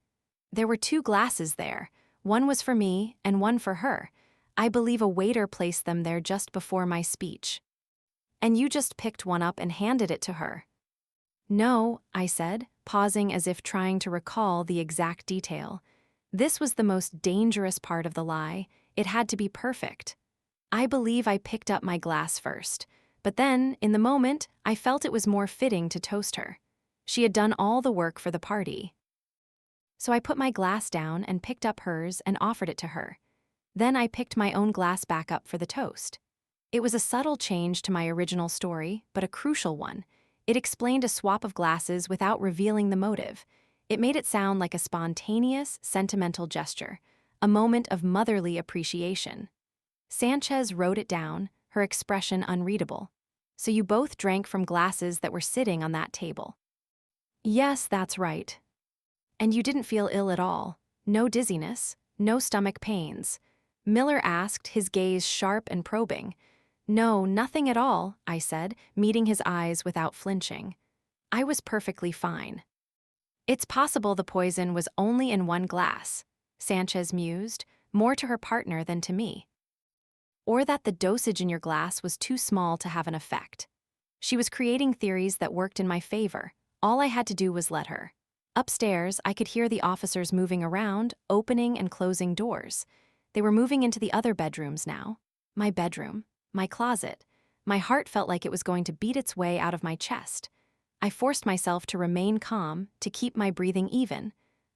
"There were two glasses there. One was for me and one for her. I believe a waiter placed them there just before my speech. And you just picked one up and handed it to her. No, I said, pausing as if trying to recall the exact detail. This was the most dangerous part of the lie. It had to be perfect. I believe I picked up my glass first, but then, in the moment, I felt it was more fitting to toast her. She had done all the work for the party. So I put my glass down and picked up hers and offered it to her. Then I picked my own glass back up for the toast. It was a subtle change to my original story, but a crucial one. It explained a swap of glasses without revealing the motive. It made it sound like a spontaneous, sentimental gesture, a moment of motherly appreciation. Sanchez wrote it down, her expression unreadable. So you both drank from glasses that were sitting on that table. Yes, that's right. And you didn't feel ill at all. No dizziness, no stomach pains. Miller asked, his gaze sharp and probing. No, nothing at all, I said, meeting his eyes without flinching. I was perfectly fine. It's possible the poison was only in one glass, Sanchez mused, more to her partner than to me. Or that the dosage in your glass was too small to have an effect. She was creating theories that worked in my favor. All I had to do was let her. Upstairs, I could hear the officers moving around, opening and closing doors. They were moving into the other bedrooms now. My bedroom, my closet. My heart felt like it was going to beat its way out of my chest. I forced myself to remain calm, to keep my breathing even.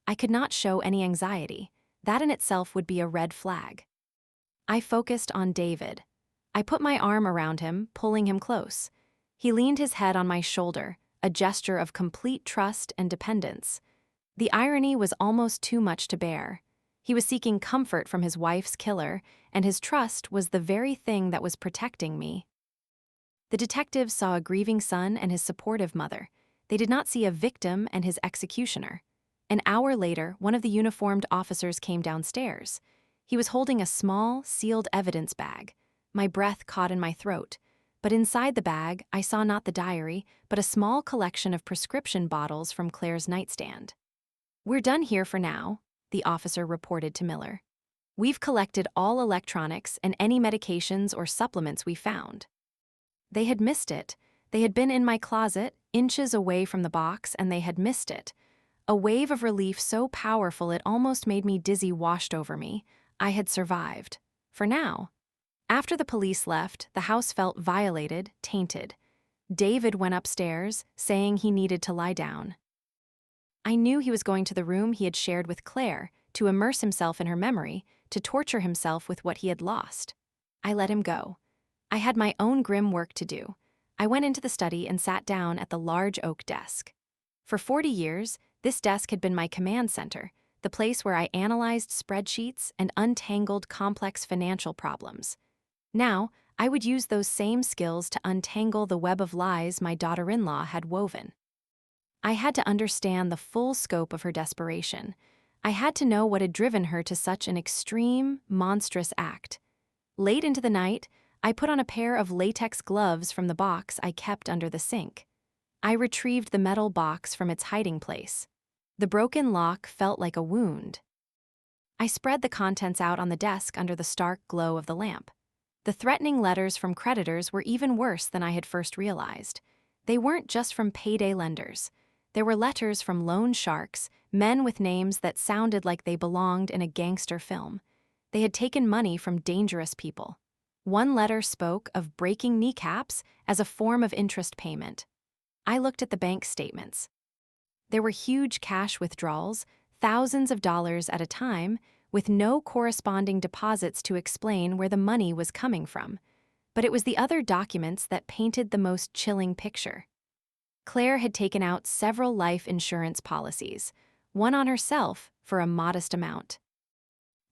I could not show any anxiety. That in itself would be a red flag. I focused on David. I put my arm around him, pulling him close. He leaned his head on my shoulder, a gesture of complete trust and dependence. The irony was almost too much to bear. He was seeking comfort from his wife's killer, and his trust was the very thing that was protecting me. The detectives saw a grieving son and his supportive mother. They did not see a victim and his executioner. An hour later, one of the uniformed officers came downstairs. He was holding a small, sealed evidence bag. My breath caught in my throat. But inside the bag, I saw not the diary, but a small collection of prescription bottles from Claire's nightstand. We're done here for now, the officer reported to Miller. We've collected all electronics and any medications or supplements we found. They had missed it. They had been in my closet, inches away from the box, and they had missed it. A wave of relief so powerful it almost made me dizzy washed over me. I had survived. For now. After the police left, the house felt violated, tainted. David went upstairs, saying he needed to lie down. I knew he was going to the room he had shared with Claire, to immerse himself in her memory, to torture himself with what he had lost. I let him go. I had my own grim work to do. I went into the study and sat down at the large oak desk. For 40 years, this desk had been my command center, the place where I analyzed spreadsheets and untangled complex financial problems. Now, I would use those same skills to untangle the web of lies my daughter-in-law had woven. I had to understand the full scope of her desperation. I had to know what had driven her to such an extreme, monstrous act. Late into the night, I put on a pair of latex gloves from the box I kept under the sink. I retrieved the metal box from its hiding place. The broken lock felt like a wound. I spread the contents out on the desk under the stark glow of the lamp. The threatening letters from creditors were even worse than I had first realized. They weren't just from payday lenders. There were letters from loan sharks, men with names that sounded like they belonged in a gangster film. They had taken money from dangerous people. One letter spoke of breaking kneecaps as a form of interest payment. I looked at the bank statements. There were huge cash withdrawals, thousands of dollars at a time, with no corresponding deposits to explain where the money was coming from. But it was the other documents that painted the most chilling picture. Claire had taken out several life insurance policies, one on herself for a modest amount,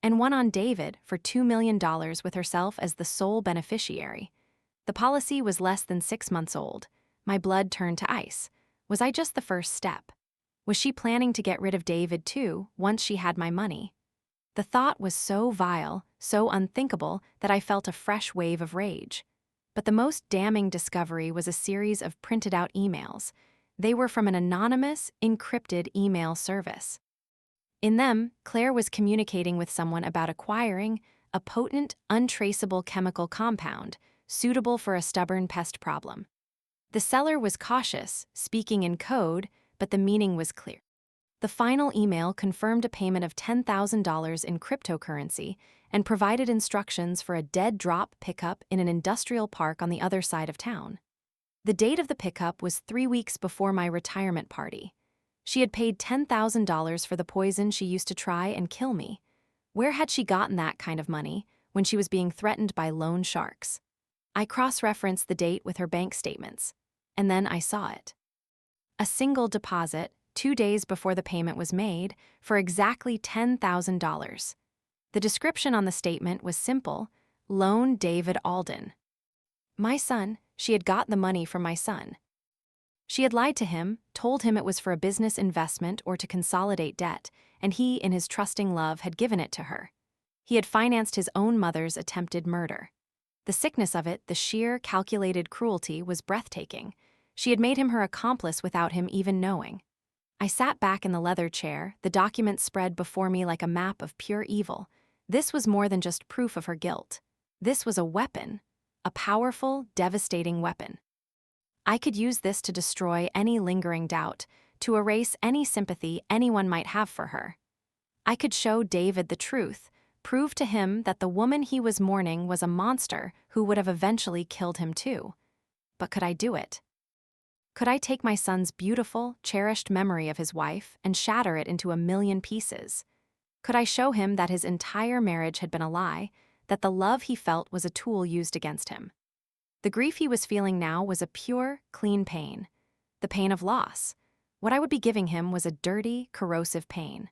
and one on David for $2 million with herself as the sole beneficiary. The policy was less than 6 months old. My blood turned to ice. Was I just the first step? Was she planning to get rid of David too, once she had my money? The thought was so vile, so unthinkable, that I felt a fresh wave of rage. But the most damning discovery was a series of printed-out emails. They were from an anonymous, encrypted email service. In them, Claire was communicating with someone about acquiring a potent, untraceable chemical compound suitable for a stubborn pest problem. The seller was cautious, speaking in code, but the meaning was clear. The final email confirmed a payment of $10,000 in cryptocurrency and provided instructions for a dead drop pickup in an industrial park on the other side of town. The date of the pickup was 3 weeks before my retirement party. She had paid $10,000 for the poison she used to try and kill me. Where had she gotten that kind of money when she was being threatened by loan sharks? I cross-referenced the date with her bank statements, and then I saw it. A single deposit, 2 days before the payment was made, for exactly $10,000. The description on the statement was simple: Loan David Alden. My son, she had got the money from my son. She had lied to him, told him it was for a business investment or to consolidate debt, and he, in his trusting love, had given it to her. He had financed his own mother's attempted murder. The sickness of it, the sheer, calculated cruelty, was breathtaking. She had made him her accomplice without him even knowing. I sat back in the leather chair, the documents spread before me like a map of pure evil. This was more than just proof of her guilt. This was a weapon, a powerful, devastating weapon. I could use this to destroy any lingering doubt, to erase any sympathy anyone might have for her. I could show David the truth, prove to him that the woman he was mourning was a monster who would have eventually killed him too. But could I do it? Could I take my son's beautiful, cherished memory of his wife and shatter it into a million pieces? Could I show him that his entire marriage had been a lie, that the love he felt was a tool used against him? The grief he was feeling now was a pure, clean pain. The pain of loss. What I would be giving him was a dirty, corrosive pain.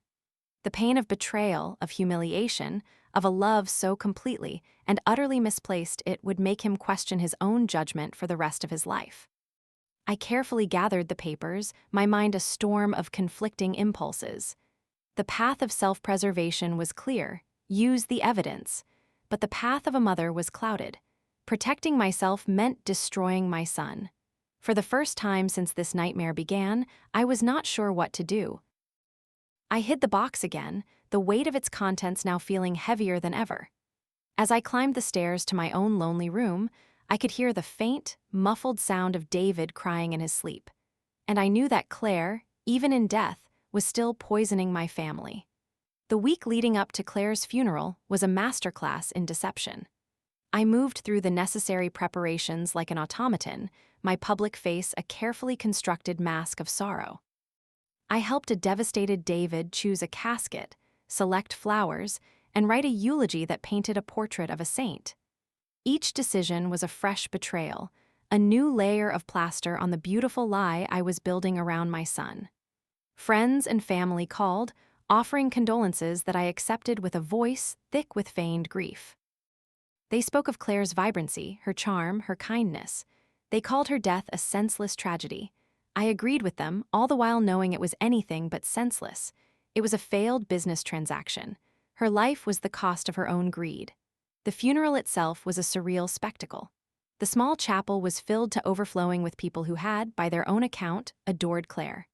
The pain of betrayal, of humiliation, of a love so completely and utterly misplaced it would make him question his own judgment for the rest of his life. I carefully gathered the papers, my mind a storm of conflicting impulses. The path of self-preservation was clear: use the evidence. But the path of a mother was clouded. Protecting myself meant destroying my son. For the first time since this nightmare began, I was not sure what to do. I hid the box again, the weight of its contents now feeling heavier than ever. As I climbed the stairs to my own lonely room, I could hear the faint, muffled sound of David crying in his sleep. And I knew that Claire, even in death, was still poisoning my family. The week leading up to Claire's funeral was a masterclass in deception. I moved through the necessary preparations like an automaton, my public face a carefully constructed mask of sorrow. I helped a devastated David choose a casket, select flowers, and write a eulogy that painted a portrait of a saint. Each decision was a fresh betrayal, a new layer of plaster on the beautiful lie I was building around my son. Friends and family called, offering condolences that I accepted with a voice thick with feigned grief. They spoke of Claire's vibrancy, her charm, her kindness. They called her death a senseless tragedy. I agreed with them, all the while knowing it was anything but senseless. It was a failed business transaction. Her life was the cost of her own greed. The funeral itself was a surreal spectacle. The small chapel was filled to overflowing with people who had, by their own account, adored Claire.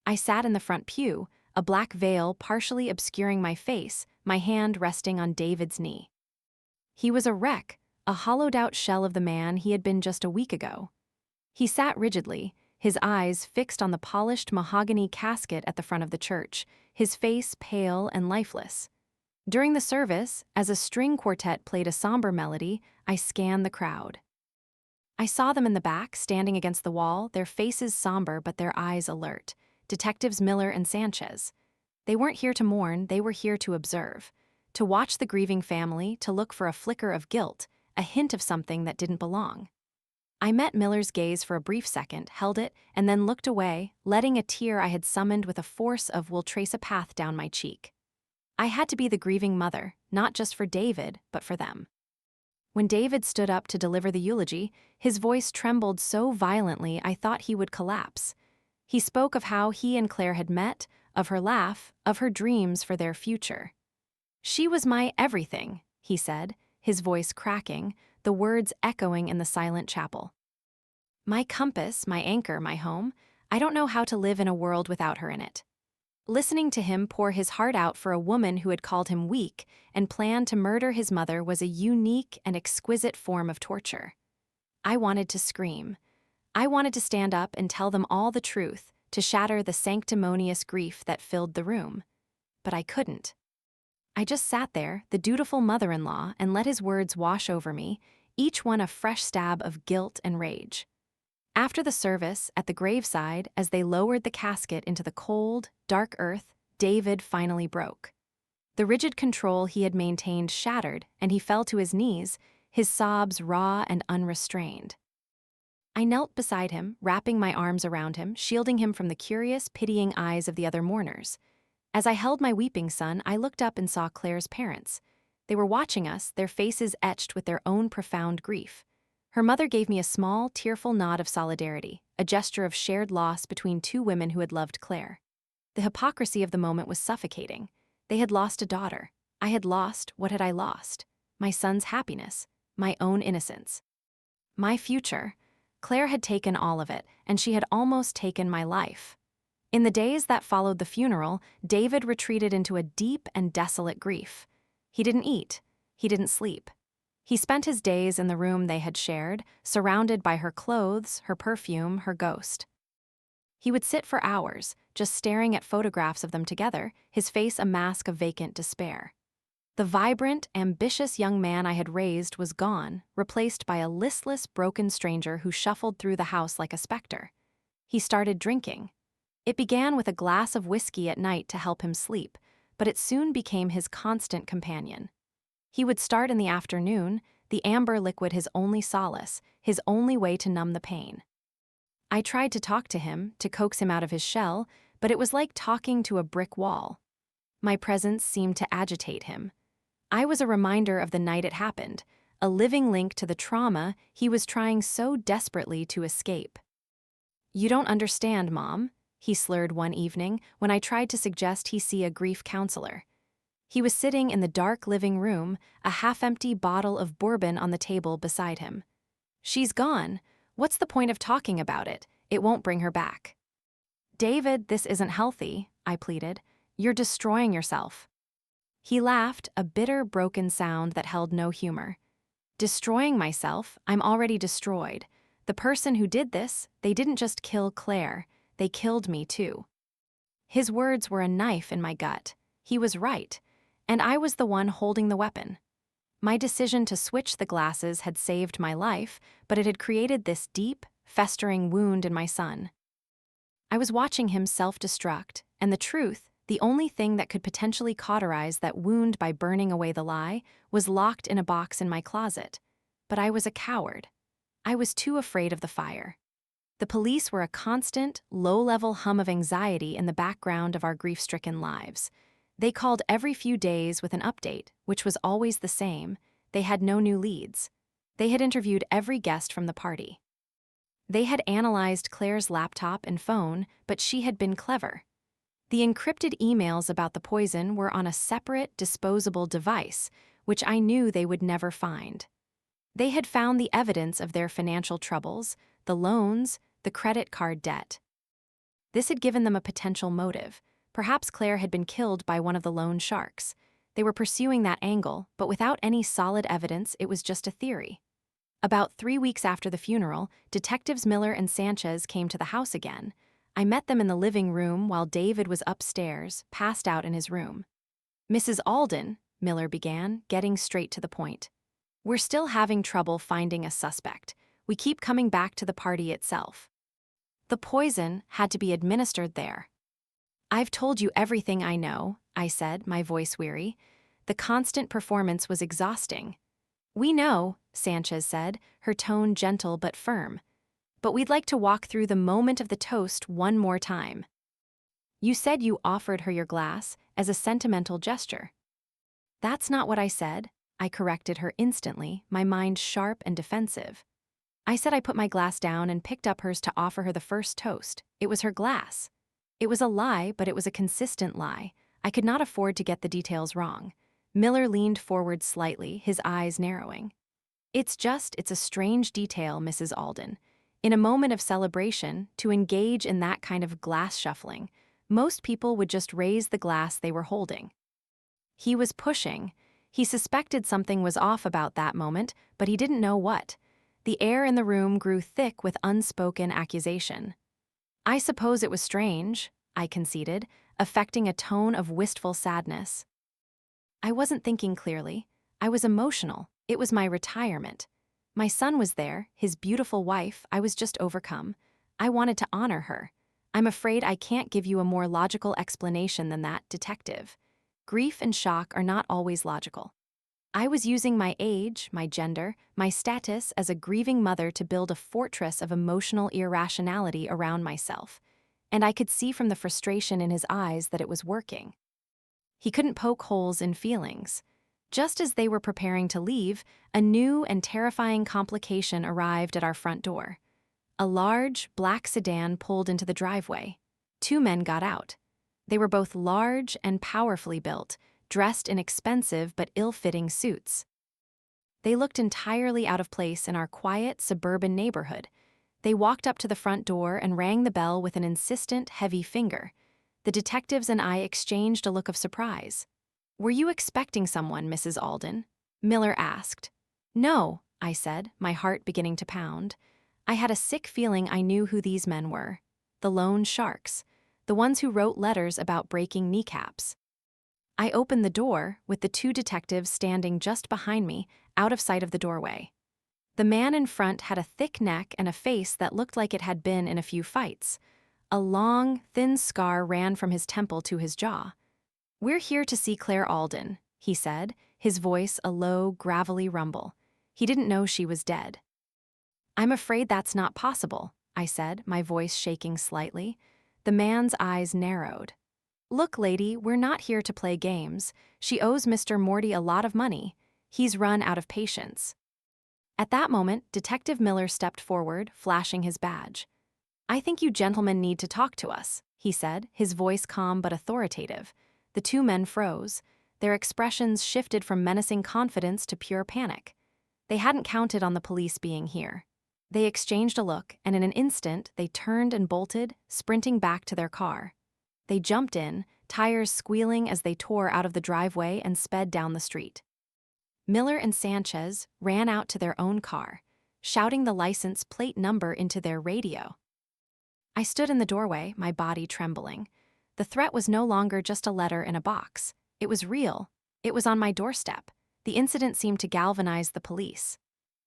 I sat in the front pew, a black veil partially obscuring my face, my hand resting on David's knee. He was a wreck, a hollowed-out shell of the man he had been just a week ago. He sat rigidly, his eyes fixed on the polished mahogany casket at the front of the church, his face pale and lifeless. During the service, as a string quartet played a somber melody, I scanned the crowd. I saw them in the back, standing against the wall, their faces somber but their eyes alert. Detectives Miller and Sanchez. They weren't here to mourn, they were here to observe. To watch the grieving family, to look for a flicker of guilt, a hint of something that didn't belong. I met Miller's gaze for a brief second, held it, and then looked away, letting a tear I had summoned with a force of will trace a path down my cheek. I had to be the grieving mother, not just for David, but for them. When David stood up to deliver the eulogy, his voice trembled so violently I thought he would collapse. He spoke of how he and Claire had met, of her laugh, of her dreams for their future. "She was my everything," he said, his voice cracking, the words echoing in the silent chapel. "My compass, my anchor, my home. I don't know how to live in a world without her in it." Listening to him pour his heart out for a woman who had called him weak and planned to murder his mother was a unique and exquisite form of torture. I wanted to scream. I wanted to stand up and tell them all the truth, to shatter the sanctimonious grief that filled the room. But I couldn't. I just sat there, the dutiful mother-in-law, and let his words wash over me, each one a fresh stab of guilt and rage. After the service, at the graveside, as they lowered the casket into the cold, dark earth, David finally broke. The rigid control he had maintained shattered, and he fell to his knees, his sobs raw and unrestrained. I knelt beside him, wrapping my arms around him, shielding him from the curious, pitying eyes of the other mourners. As I held my weeping son, I looked up and saw Claire's parents. They were watching us, their faces etched with their own profound grief. Her mother gave me a small, tearful nod of solidarity, a gesture of shared loss between two women who had loved Claire. The hypocrisy of the moment was suffocating. They had lost a daughter. I had lost, what had I lost? My son's happiness, my own innocence. My future. Claire had taken all of it, and she had almost taken my life. In the days that followed the funeral, David retreated into a deep and desolate grief. He didn't eat. He didn't sleep. He spent his days in the room they had shared, surrounded by her clothes, her perfume, her ghost. He would sit for hours, just staring at photographs of them together, his face a mask of vacant despair. The vibrant, ambitious young man I had raised was gone, replaced by a listless, broken stranger who shuffled through the house like a specter. He started drinking. It began with a glass of whiskey at night to help him sleep, but it soon became his constant companion. He would start in the afternoon, the amber liquid his only solace, his only way to numb the pain. I tried to talk to him, to coax him out of his shell, but it was like talking to a brick wall. My presence seemed to agitate him. I was a reminder of the night it happened, a living link to the trauma he was trying so desperately to escape. "You don't understand, Mom," he slurred one evening when I tried to suggest he see a grief counselor. He was sitting in the dark living room, a half-empty bottle of bourbon on the table beside him. "She's gone. What's the point of talking about it? It won't bring her back." "David, this isn't healthy," I pleaded. "You're destroying yourself." He laughed, a bitter, broken sound that held no humor. "Destroying myself? I'm already destroyed. The person who did this, they didn't just kill Claire, they killed me too." His words were a knife in my gut. He was right, and I was the one holding the weapon. My decision to switch the glasses had saved my life, but it had created this deep, festering wound in my son. I was watching him self-destruct, and the truth, the only thing that could potentially cauterize that wound by burning away the lie, was locked in a box in my closet. But I was a coward. I was too afraid of the fire. The police were a constant, low-level hum of anxiety in the background of our grief-stricken lives. They called every few days with an update, which was always the same. They had no new leads. They had interviewed every guest from the party. They had analyzed Claire's laptop and phone, but she had been clever. The encrypted emails about the poison were on a separate, disposable device, which I knew they would never find. They had found the evidence of their financial troubles, the loans, the credit card debt. This had given them a potential motive. Perhaps Claire had been killed by one of the loan sharks. They were pursuing that angle, but without any solid evidence, it was just a theory. About 3 weeks after the funeral, Detectives Miller and Sanchez came to the house again. I met them in the living room while David was upstairs, passed out in his room. "Mrs. Alden," Miller began, getting straight to the point. "We're still having trouble finding a suspect. We keep coming back to the party itself. The poison had to be administered there." "I've told you everything I know," I said, my voice weary. The constant performance was exhausting. "We know," Sanchez said, her tone gentle but firm. "But we'd like to walk through the moment of the toast one more time. You said you offered her your glass as a sentimental gesture." "That's not what I said," I corrected her instantly, my mind sharp and defensive. "I said I put my glass down and picked up hers to offer her the first toast. It was her glass." It was a lie, but it was a consistent lie. I could not afford to get the details wrong. Miller leaned forward slightly, his eyes narrowing. It's a strange detail, Mrs. Alden. In a moment of celebration, to engage in that kind of glass shuffling. Most people would just raise the glass they were holding. He was pushing. He suspected something was off about that moment, but he didn't know what. The air in the room grew thick with unspoken accusation. I suppose it was strange, I conceded, affecting a tone of wistful sadness. I wasn't thinking clearly. I was emotional. It was my retirement. My son was there, his beautiful wife. I was just overcome. I wanted to honor her. I'm afraid I can't give you a more logical explanation than that, detective. Grief and shock are not always logical. I was using my age, my gender, my status as a grieving mother to build a fortress of emotional irrationality around myself, and I could see from the frustration in his eyes that it was working. He couldn't poke holes in feelings. Just as they were preparing to leave, a new and terrifying complication arrived at our front door. A large, black sedan pulled into the driveway. Two men got out. They were both large and powerfully built, dressed in expensive but ill-fitting suits. They looked entirely out of place in our quiet, suburban neighborhood. They walked up to the front door and rang the bell with an insistent, heavy finger. The detectives and I exchanged a look of surprise. "Were you expecting someone, Mrs. Alden?" Miller asked. "No," I said, my heart beginning to pound. I had a sick feeling I knew who these men were. The loan sharks. The ones who wrote letters about breaking kneecaps. I opened the door, with the two detectives standing just behind me, out of sight of the doorway. The man in front had a thick neck and a face that looked like it had been in a few fights. A long, thin scar ran from his temple to his jaw. "We're here to see Claire Alden," he said, his voice a low, gravelly rumble. He didn't know she was dead. "I'm afraid that's not possible," I said, my voice shaking slightly. The man's eyes narrowed. "Look, lady, we're not here to play games. She owes Mr. Morty a lot of money. He's run out of patience." At that moment, Detective Miller stepped forward, flashing his badge. "I think you gentlemen need to talk to us," he said, his voice calm but authoritative. The two men froze. Their expressions shifted from menacing confidence to pure panic. They hadn't counted on the police being here. They exchanged a look, and in an instant, they turned and bolted, sprinting back to their car. They jumped in, tires squealing as they tore out of the driveway and sped down the street. Miller and Sanchez ran out to their own car, shouting the license plate number into their radio. I stood in the doorway, my body trembling. The threat was no longer just a letter in a box. It was real. It was on my doorstep. The incident seemed to galvanize the police.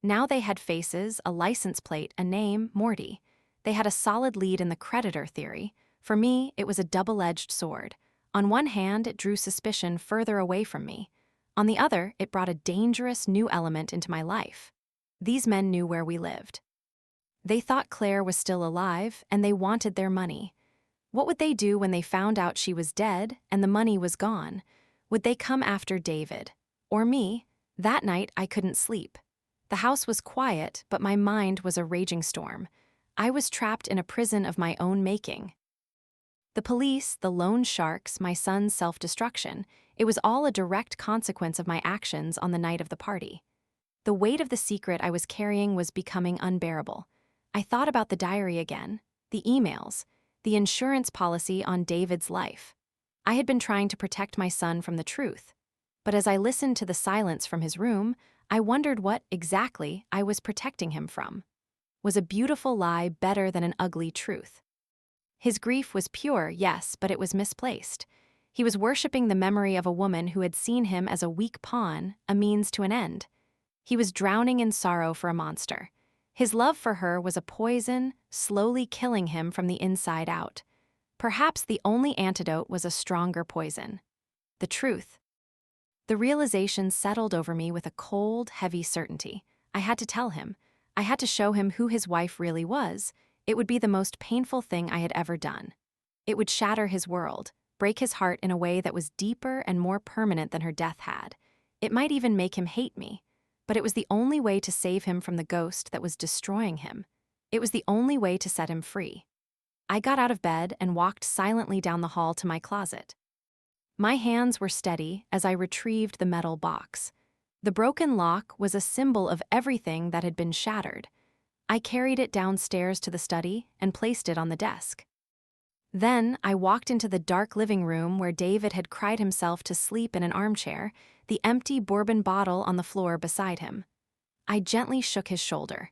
Now they had faces, a license plate, a name, Morty. They had a solid lead in the creditor theory. For me, it was a double-edged sword. On one hand, it drew suspicion further away from me. On the other, it brought a dangerous new element into my life. These men knew where we lived. They thought Claire was still alive, and they wanted their money. What would they do when they found out she was dead and the money was gone? Would they come after David? Or me? That night, I couldn't sleep. The house was quiet, but my mind was a raging storm. I was trapped in a prison of my own making. The police, the loan sharks, my son's self-destruction, it was all a direct consequence of my actions on the night of the party. The weight of the secret I was carrying was becoming unbearable. I thought about the diary again, the emails, the insurance policy on David's life. I had been trying to protect my son from the truth. But as I listened to the silence from his room, I wondered what, exactly, I was protecting him from. Was a beautiful lie better than an ugly truth? His grief was pure, yes, but it was misplaced. He was worshipping the memory of a woman who had seen him as a weak pawn, a means to an end. He was drowning in sorrow for a monster. His love for her was a poison, slowly killing him from the inside out. Perhaps the only antidote was a stronger poison. The truth. The realization settled over me with a cold, heavy certainty. I had to tell him. I had to show him who his wife really was. It would be the most painful thing I had ever done. It would shatter his world, break his heart in a way that was deeper and more permanent than her death had. It might even make him hate me. But it was the only way to save him from the ghost that was destroying him. It was the only way to set him free. I got out of bed and walked silently down the hall to my closet. My hands were steady as I retrieved the metal box. The broken lock was a symbol of everything that had been shattered. I carried it downstairs to the study and placed it on the desk. Then I walked into the dark living room where David had cried himself to sleep in an armchair, the empty bourbon bottle on the floor beside him. I gently shook his shoulder.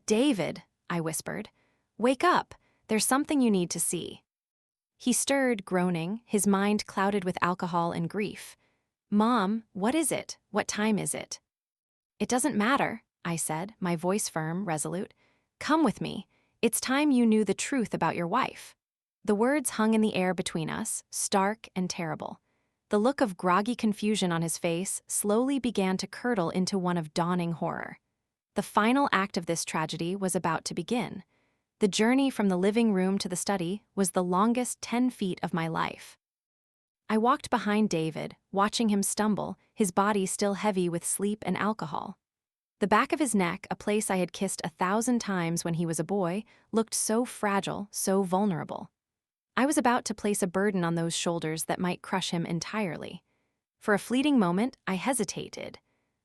"David," I whispered, "wake up. There's something you need to see." He stirred, groaning, his mind clouded with alcohol and grief. "Mom, what is it? What time is it?" "It doesn't matter," I said, my voice firm, resolute. "Come with me. It's time you knew the truth about your wife." The words hung in the air between us, stark and terrible. The look of groggy confusion on his face slowly began to curdle into one of dawning horror. The final act of this tragedy was about to begin. The journey from the living room to the study was the longest 10 feet of my life. I walked behind David, watching him stumble, his body still heavy with sleep and alcohol. The back of his neck, a place I had kissed 1,000 times when he was a boy, looked so fragile, so vulnerable. I was about to place a burden on those shoulders that might crush him entirely. For a fleeting moment, I hesitated.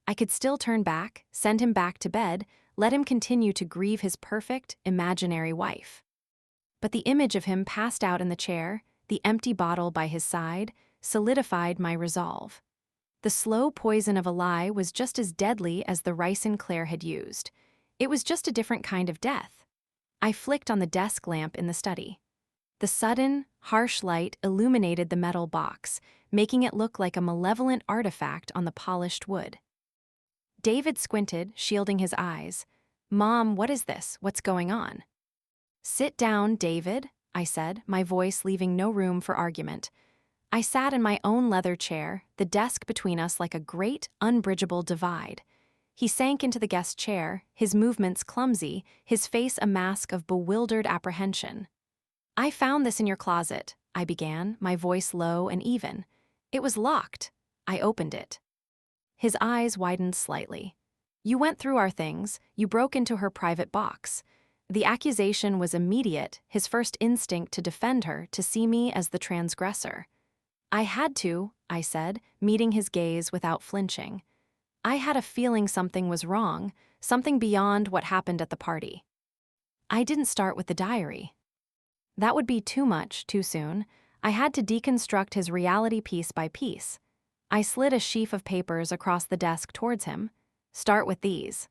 I could still turn back, send him back to bed, let him continue to grieve his perfect, imaginary wife. But the image of him passed out in the chair, the empty bottle by his side, solidified my resolve. The slow poison of a lie was just as deadly as the ricin Claire had used. It was just a different kind of death. I flicked on the desk lamp in the study. The sudden, harsh light illuminated the metal box, making it look like a malevolent artifact on the polished wood. David squinted, shielding his eyes. "Mom, what is this? What's going on?" "Sit down, David," I said, my voice leaving no room for argument. I sat in my own leather chair, the desk between us like a great, unbridgeable divide. He sank into the guest chair, his movements clumsy, his face a mask of bewildered apprehension. "I found this in your closet," I began, my voice low and even. "It was locked." I opened it. His eyes widened slightly. "You went through our things, you broke into her private box." The accusation was immediate, his first instinct to defend her, to see me as the transgressor. "I had to," I said, meeting his gaze without flinching. "I had a feeling something was wrong, something beyond what happened at the party." I didn't start with the diary. That would be too much, too soon. I had to deconstruct his reality piece by piece. I slid a sheaf of papers across the desk towards him. "Start with these."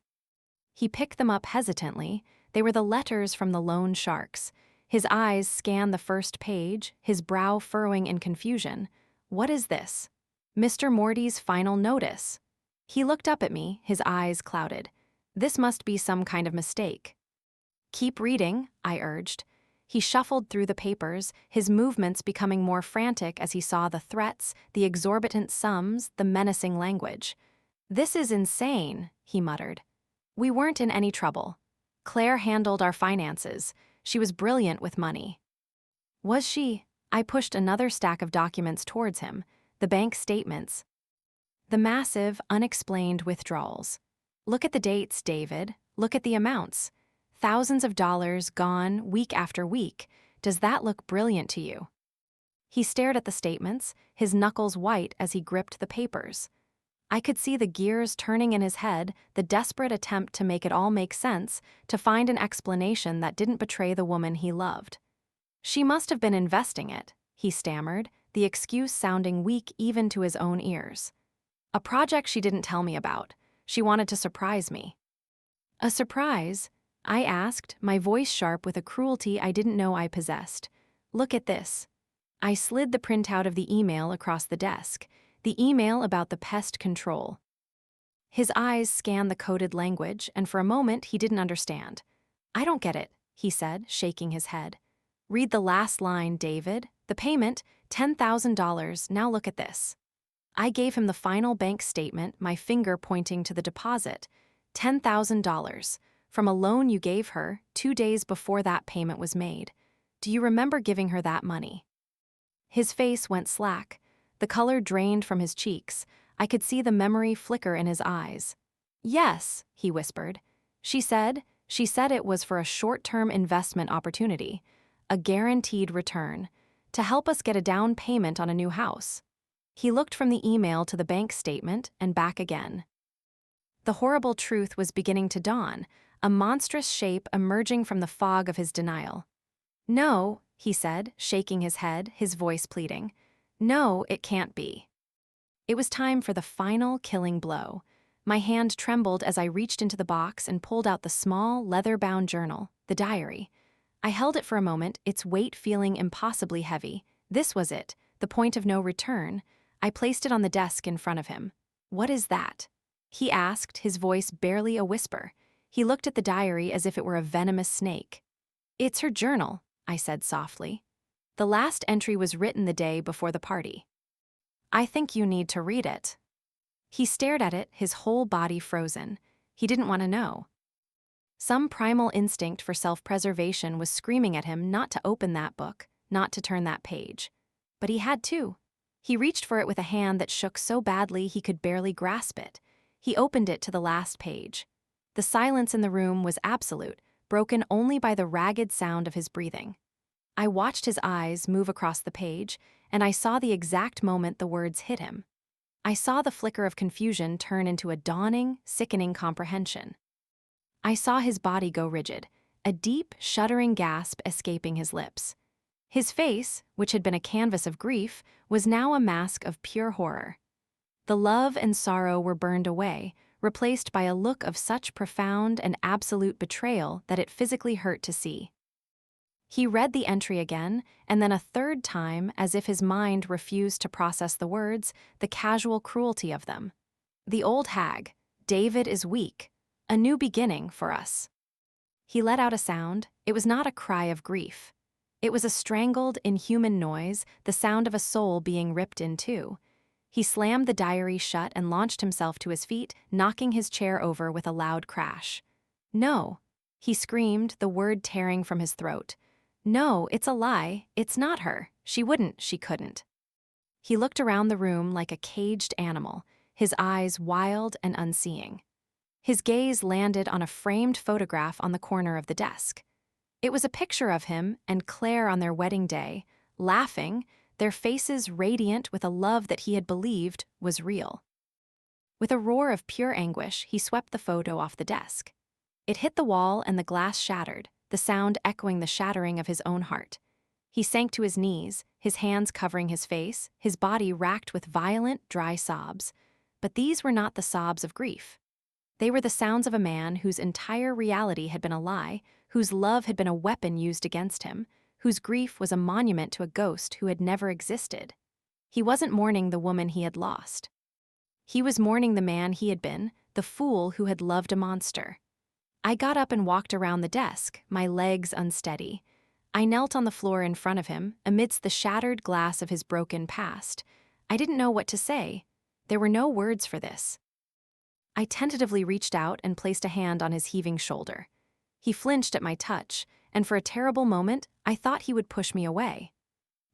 He picked them up hesitantly. They were the letters from the loan sharks. His eyes scanned the first page, his brow furrowing in confusion. "What is this?" "Mr. Morty's final notice." He looked up at me, his eyes clouded. "This must be some kind of mistake." "Keep reading," I urged. He shuffled through the papers, his movements becoming more frantic as he saw the threats, the exorbitant sums, the menacing language. "This is insane," he muttered. "We weren't in any trouble. Claire handled our finances. She was brilliant with money." "Was she?" I pushed another stack of documents towards him, the bank statements. The massive, unexplained withdrawals. "Look at the dates, David. Look at the amounts. Thousands of dollars gone week after week. Does that look brilliant to you?" He stared at the statements, his knuckles white as he gripped the papers. I could see the gears turning in his head, the desperate attempt to make it all make sense, to find an explanation that didn't betray the woman he loved. "She must have been investing it," he stammered, the excuse sounding weak even to his own ears. "A project she didn't tell me about. She wanted to surprise me." "A surprise?" I asked, my voice sharp with a cruelty I didn't know I possessed. "Look at this." I slid the printout of the email across the desk, the email about the pest control. His eyes scanned the coded language, and for a moment he didn't understand. "I don't get it," he said, shaking his head. "Read the last line, David. The payment, $10,000, now look at this." I gave him the final bank statement, my finger pointing to the deposit. $10,000. From a loan you gave her 2 days before that payment was made. Do you remember giving her that money? His face went slack. The color drained from his cheeks. I could see the memory flicker in his eyes. "Yes," he whispered. She said it was for a short-term investment opportunity, a guaranteed return, to help us get a down payment on a new house." He looked from the email to the bank statement and back again. The horrible truth was beginning to dawn, a monstrous shape emerging from the fog of his denial. "No," he said, shaking his head, his voice pleading. No, it can't be. It was time for the final killing blow. My hand trembled as I reached into the box and pulled out the small, leather-bound journal, the diary. I held it for a moment, its weight feeling impossibly heavy. This was it, the point of no return. I placed it on the desk in front of him. What is that? He asked, his voice barely a whisper. He looked at the diary as if it were a venomous snake. It's her journal, I said softly. The last entry was written the day before the party. I think you need to read it. He stared at it, his whole body frozen. He didn't want to know. Some primal instinct for self-preservation was screaming at him not to open that book, not to turn that page. But he had to. He reached for it with a hand that shook so badly he could barely grasp it. He opened it to the last page. The silence in the room was absolute, broken only by the ragged sound of his breathing. I watched his eyes move across the page, and I saw the exact moment the words hit him. I saw the flicker of confusion turn into a dawning, sickening comprehension. I saw his body go rigid, a deep, shuddering gasp escaping his lips. His face, which had been a canvas of grief, was now a mask of pure horror. The love and sorrow were burned away, replaced by a look of such profound and absolute betrayal that it physically hurt to see. He read the entry again, and then a third time, as if his mind refused to process the words, the casual cruelty of them. The old hag, David is weak, a new beginning for us. He let out a sound. It was not a cry of grief. It was a strangled, inhuman noise, the sound of a soul being ripped in two. He slammed the diary shut and launched himself to his feet, knocking his chair over with a loud crash. No, he screamed, the word tearing from his throat. No, it's a lie. It's not her. She wouldn't, she couldn't. He looked around the room like a caged animal, his eyes wild and unseeing. His gaze landed on a framed photograph on the corner of the desk. It was a picture of him and Claire on their wedding day, laughing, their faces radiant with a love that he had believed was real. With a roar of pure anguish, he swept the photo off the desk. It hit the wall and the glass shattered, the sound echoing the shattering of his own heart. He sank to his knees, his hands covering his face, his body racked with violent, dry sobs. But these were not the sobs of grief. They were the sounds of a man whose entire reality had been a lie, whose love had been a weapon used against him, whose grief was a monument to a ghost who had never existed. He wasn't mourning the woman he had lost. He was mourning the man he had been, the fool who had loved a monster. I got up and walked around the desk, my legs unsteady. I knelt on the floor in front of him, amidst the shattered glass of his broken past. I didn't know what to say. There were no words for this. I tentatively reached out and placed a hand on his heaving shoulder. He flinched at my touch, and for a terrible moment, I thought he would push me away.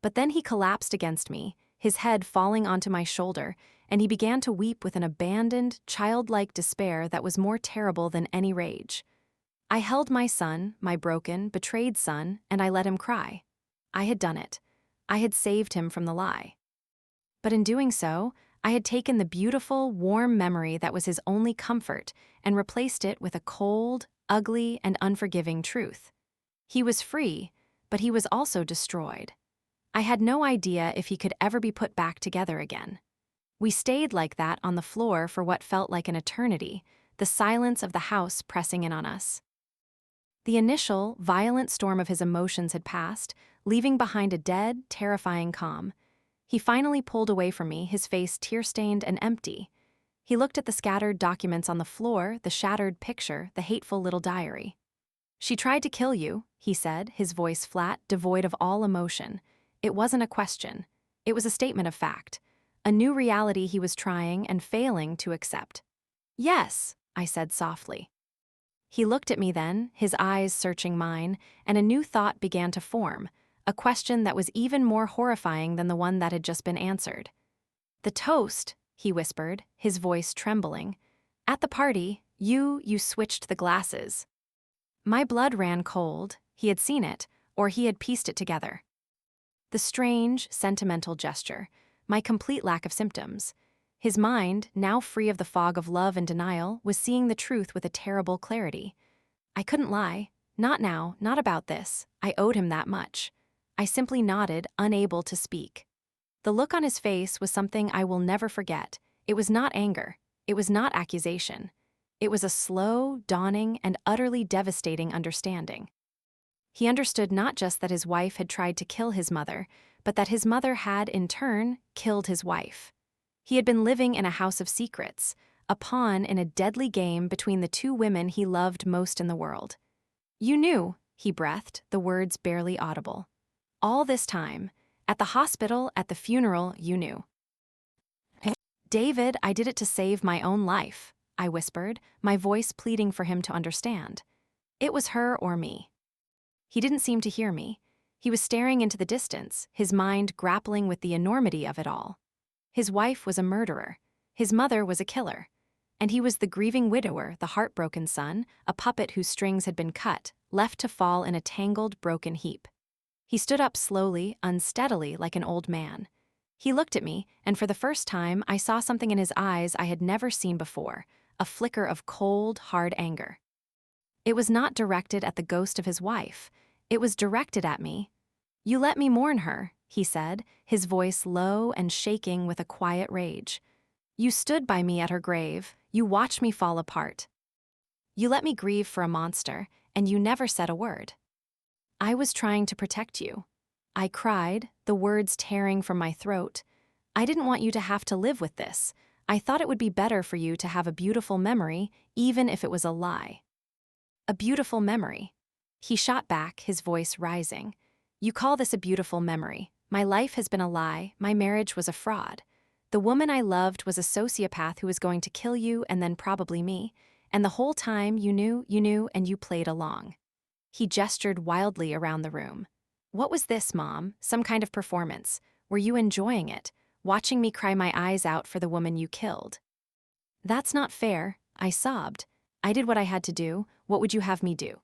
But then he collapsed against me, his head falling onto my shoulder, and he began to weep with an abandoned, childlike despair that was more terrible than any rage. I held my son, my broken, betrayed son, and I let him cry. I had done it. I had saved him from the lie. But in doing so, I had taken the beautiful, warm memory that was his only comfort and replaced it with a cold, ugly, and unforgiving truth. He was free, but he was also destroyed. I had no idea if he could ever be put back together again. We stayed like that on the floor for what felt like an eternity, the silence of the house pressing in on us. The initial, violent storm of his emotions had passed, leaving behind a dead, terrifying calm. He finally pulled away from me, his face tear-stained and empty. He looked at the scattered documents on the floor, the shattered picture, the hateful little diary. She tried to kill you, he said, his voice flat, devoid of all emotion. It wasn't a question. It was a statement of fact. A new reality he was trying and failing to accept. Yes, I said softly. He looked at me then, his eyes searching mine, and a new thought began to form, a question that was even more horrifying than the one that had just been answered. The toast, he whispered, his voice trembling. At the party, you switched the glasses. My blood ran cold. He had seen it, or he had pieced it together. The strange, sentimental gesture, my complete lack of symptoms. His mind, now free of the fog of love and denial, was seeing the truth with a terrible clarity. I couldn't lie. Not now, not about this. I owed him that much. I simply nodded, unable to speak. The look on his face was something I will never forget. It was not anger. It was not accusation. It was a slow, dawning, and utterly devastating understanding. He understood not just that his wife had tried to kill his mother, but that his mother had, in turn, killed his wife. He had been living in a house of secrets, a pawn in a deadly game between the two women he loved most in the world. "You knew," he breathed, the words barely audible. "All this time. At the hospital, at the funeral, you knew." "David, I did it to save my own life," I whispered, my voice pleading for him to understand. It was her or me. He didn't seem to hear me. He was staring into the distance, his mind grappling with the enormity of it all. His wife was a murderer. His mother was a killer. And he was the grieving widower, the heartbroken son, a puppet whose strings had been cut, left to fall in a tangled, broken heap. He stood up slowly, unsteadily, like an old man. He looked at me, and for the first time, I saw something in his eyes I had never seen before, a flicker of cold, hard anger. It was not directed at the ghost of his wife. It was directed at me. "You let me mourn her," he said, his voice low and shaking with a quiet rage. "You stood by me at her grave. You watched me fall apart. You let me grieve for a monster, and you never said a word. I was trying to protect you." I cried, the words tearing from my throat. "I didn't want you to have to live with this. I thought it would be better for you to have a beautiful memory, even if it was a lie." "A beautiful memory." He shot back, his voice rising. "You call this a beautiful memory. My life has been a lie, my marriage was a fraud. The woman I loved was a sociopath who was going to kill you and then probably me, and the whole time you knew, and you played along." He gestured wildly around the room. "What was this, Mom? Some kind of performance? Were you enjoying it, watching me cry my eyes out for the woman you killed?" "That's not fair," I sobbed. "I did what I had to do. What would you have me do?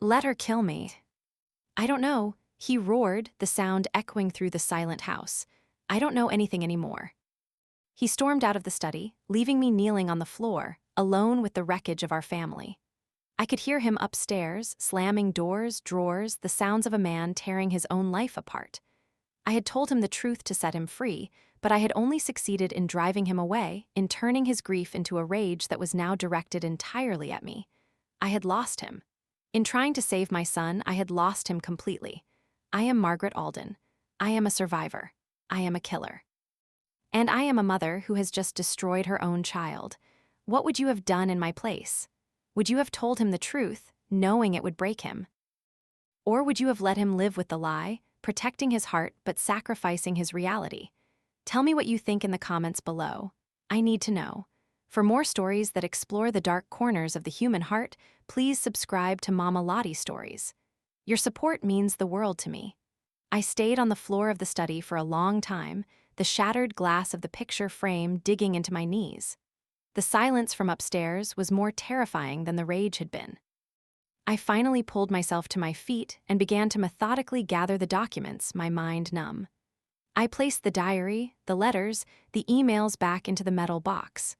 Let her kill me?" "I don't know," he roared, the sound echoing through the silent house. "I don't know anything anymore." He stormed out of the study, leaving me kneeling on the floor, alone with the wreckage of our family. I could hear him upstairs, slamming doors, drawers, the sounds of a man tearing his own life apart. I had told him the truth to set him free, but I had only succeeded in driving him away, in turning his grief into a rage that was now directed entirely at me. I had lost him. In trying to save my son, I had lost him completely. I am Margaret Alden. I am a survivor. I am a killer. And I am a mother who has just destroyed her own child. What would you have done in my place? Would you have told him the truth, knowing it would break him? Or would you have let him live with the lie, protecting his heart but sacrificing his reality? Tell me what you think in the comments below. I need to know. For more stories that explore the dark corners of the human heart, please subscribe to Mama Lottie Stories. Your support means the world to me. I stayed on the floor of the study for a long time, the shattered glass of the picture frame digging into my knees. The silence from upstairs was more terrifying than the rage had been. I finally pulled myself to my feet and began to methodically gather the documents, my mind numb. I placed the diary, the letters, the emails back into the metal box.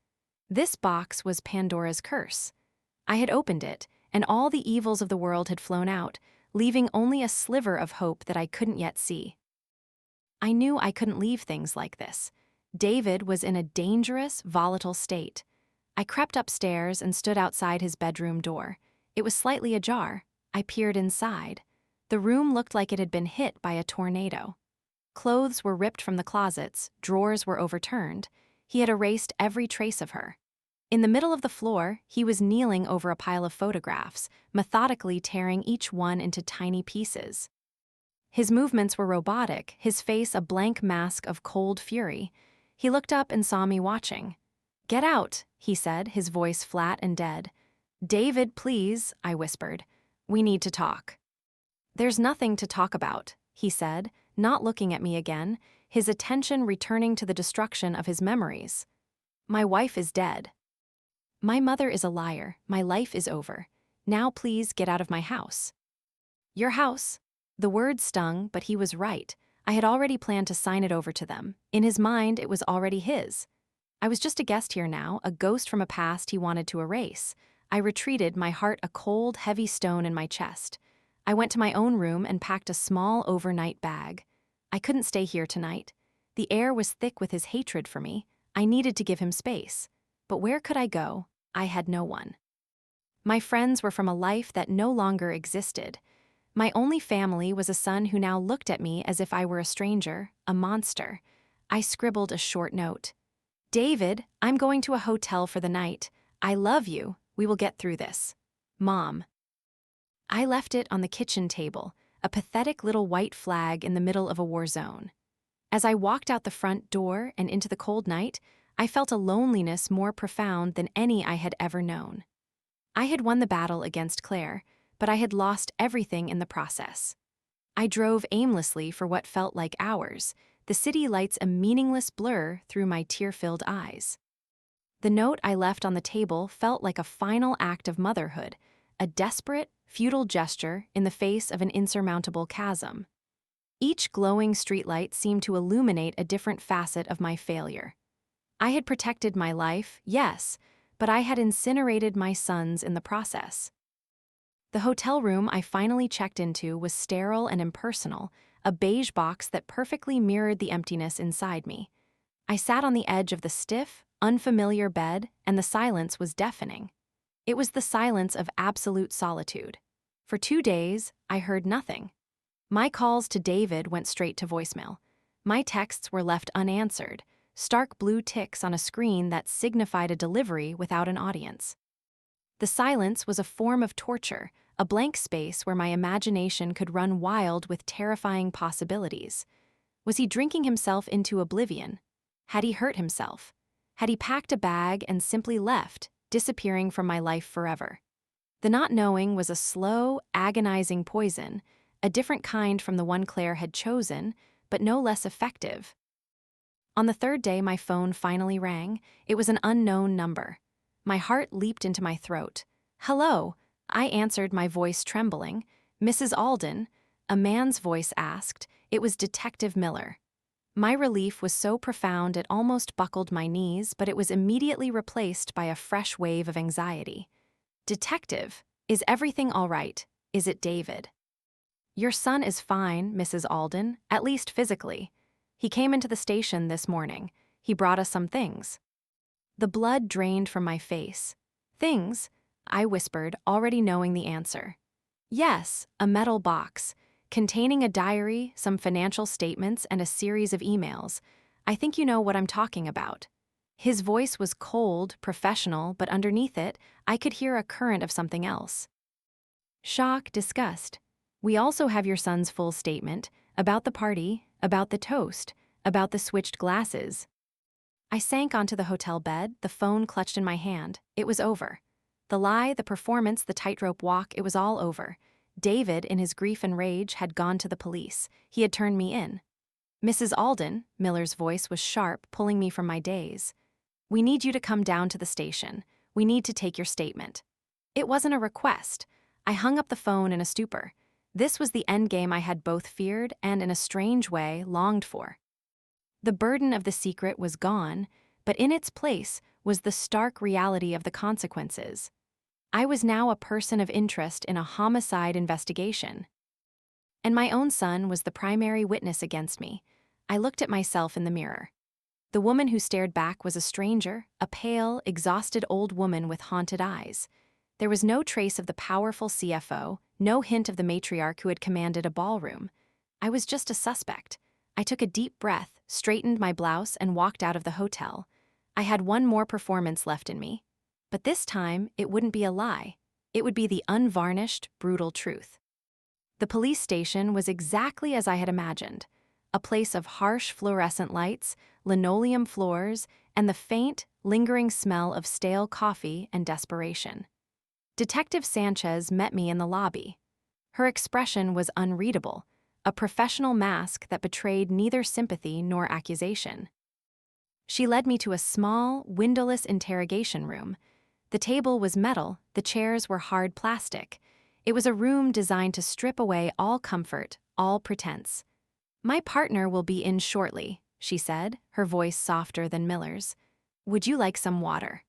This box was Pandora's curse. I had opened it, and all the evils of the world had flown out, leaving only a sliver of hope that I couldn't yet see. I knew I couldn't leave things like this. David was in a dangerous, volatile state. I crept upstairs and stood outside his bedroom door. It was slightly ajar. I peered inside. The room looked like it had been hit by a tornado. Clothes were ripped from the closets, drawers were overturned. He had erased every trace of her. In the middle of the floor, he was kneeling over a pile of photographs, methodically tearing each one into tiny pieces. His movements were robotic, his face a blank mask of cold fury. He looked up and saw me watching. "Get out," he said, his voice flat and dead. "David, please," I whispered. "We need to talk." "There's nothing to talk about," he said, not looking at me again, his attention returning to the destruction of his memories. "My wife is dead. My mother is a liar. My life is over. Now please get out of my house." "Your house?" The word stung, but he was right. I had already planned to sign it over to them. In his mind, it was already his. I was just a guest here now, a ghost from a past he wanted to erase. I retreated, my heart a cold, heavy stone in my chest. I went to my own room and packed a small overnight bag. I couldn't stay here tonight. The air was thick with his hatred for me. I needed to give him space. But where could I go? I had no one. My friends were from a life that no longer existed. My only family was a son who now looked at me as if I were a stranger, a monster. I scribbled a short note. David, I'm going to a hotel for the night. I love you. We will get through this. Mom. I left it on the kitchen table, a pathetic little white flag in the middle of a war zone. As I walked out the front door and into the cold night, I felt a loneliness more profound than any I had ever known. I had won the battle against Claire, but I had lost everything in the process. I drove aimlessly for what felt like hours, the city lights a meaningless blur through my tear-filled eyes. The note I left on the table felt like a final act of motherhood, a desperate, futile gesture in the face of an insurmountable chasm. Each glowing streetlight seemed to illuminate a different facet of my failure. I had protected my life, yes, but I had incinerated my sons in the process. The hotel room I finally checked into was sterile and impersonal, a beige box that perfectly mirrored the emptiness inside me. I sat on the edge of the stiff, unfamiliar bed, and the silence was deafening. It was the silence of absolute solitude. For 2 days, I heard nothing. My calls to David went straight to voicemail. My texts were left unanswered, stark blue ticks on a screen that signified a delivery without an audience. The silence was a form of torture, a blank space where my imagination could run wild with terrifying possibilities. Was he drinking himself into oblivion? Had he hurt himself? Had he packed a bag and simply left, disappearing from my life forever? The not knowing was a slow, agonizing poison, a different kind from the one Claire had chosen, but no less effective. On the 3rd day my phone finally rang. It was an unknown number. My heart leaped into my throat. "Hello," I answered, my voice trembling. "Mrs. Alden," a man's voice asked. It was Detective Miller. My relief was so profound it almost buckled my knees, but it was immediately replaced by a fresh wave of anxiety. "Detective, is everything all right? Is it David?" "Your son is fine, Mrs. Alden, at least physically. He came into the station this morning. He brought us some things." The blood drained from my face. "Things?" I whispered, already knowing the answer. "Yes, a metal box, containing a diary, some financial statements, and a series of emails. I think you know what I'm talking about." His voice was cold, professional, but underneath it, I could hear a current of something else. Shock, disgust. "We also have your son's full statement, about the party, about the toast, about the switched glasses." I sank onto the hotel bed, the phone clutched in my hand. It was over. The lie, the performance, the tightrope walk, it was all over. David, in his grief and rage, had gone to the police. He had turned me in. "Mrs. Alden," Miller's voice was sharp, pulling me from my daze. "We need you to come down to the station. We need to take your statement." It wasn't a request. I hung up the phone in a stupor. This was the endgame I had both feared and, in a strange way, longed for. The burden of the secret was gone, but in its place was the stark reality of the consequences. I was now a person of interest in a homicide investigation. And my own son was the primary witness against me. I looked at myself in the mirror. The woman who stared back was a stranger, a pale, exhausted old woman with haunted eyes. There was no trace of the powerful CFO, no hint of the matriarch who had commanded a ballroom. I was just a suspect. I took a deep breath, straightened my blouse, and walked out of the hotel. I had one more performance left in me. But this time, it wouldn't be a lie. It would be the unvarnished, brutal truth. The police station was exactly as I had imagined. A place of harsh fluorescent lights, linoleum floors, and the faint, lingering smell of stale coffee and desperation. Detective Sanchez met me in the lobby. Her expression was unreadable, a professional mask that betrayed neither sympathy nor accusation. She led me to a small, windowless interrogation room. The table was metal, the chairs were hard plastic. It was a room designed to strip away all comfort, all pretense. "My partner will be in shortly," she said, her voice softer than Miller's. "Would you like some water?"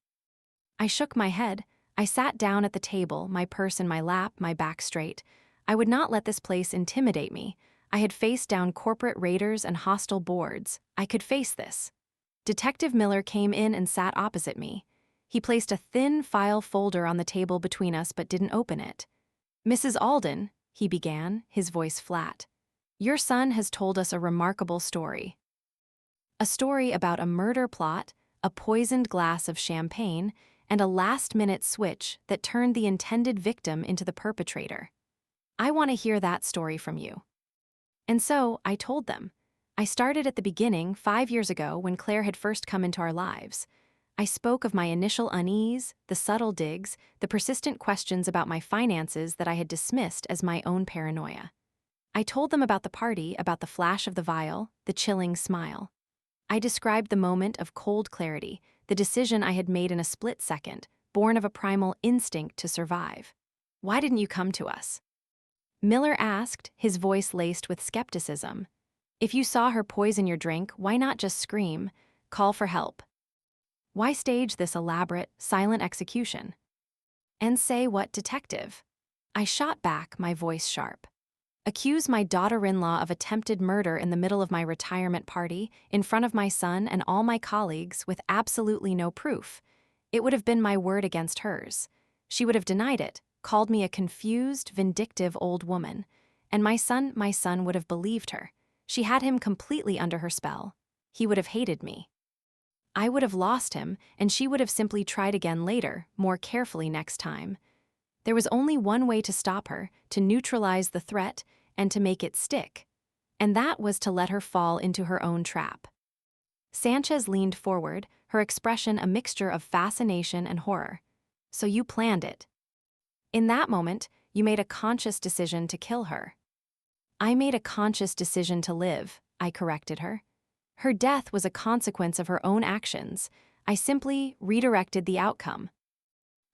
I shook my head. I sat down at the table, my purse in my lap, my back straight. I would not let this place intimidate me. I had faced down corporate raiders and hostile boards. I could face this. Detective Miller came in and sat opposite me. He placed a thin file folder on the table between us but didn't open it. "Mrs. Alden," he began, his voice flat, "your son has told us a remarkable story. A story about a murder plot, a poisoned glass of champagne, and a last-minute switch that turned the intended victim into the perpetrator. I want to hear that story from you." And so I told them. I started at the beginning 5 years ago when Claire had first come into our lives. I spoke of my initial unease, the subtle digs, the persistent questions about my finances that I had dismissed as my own paranoia. I told them about the party, about the flash of the vial, the chilling smile. I described the moment of cold clarity, the decision I had made in a split second, born of a primal instinct to survive. "Why didn't you come to us?" Miller asked, his voice laced with skepticism. "If you saw her poison your drink, why not just scream, call for help? Why stage this elaborate, silent execution? And say what, detective?" I shot back, my voice sharp. "Accuse my daughter-in-law of attempted murder in the middle of my retirement party, in front of my son and all my colleagues, with absolutely no proof. It would have been my word against hers. She would have denied it, called me a confused, vindictive old woman. And my son would have believed her. She had him completely under her spell. He would have hated me. I would have lost him, and she would have simply tried again later, more carefully next time. There was only one way to stop her, to neutralize the threat, and to make it stick. And that was to let her fall into her own trap." Sanchez leaned forward, her expression a mixture of fascination and horror. "So you planned it. In that moment, you made a conscious decision to kill her." "I made a conscious decision to live," I corrected her. "Her death was a consequence of her own actions. I simply redirected the outcome."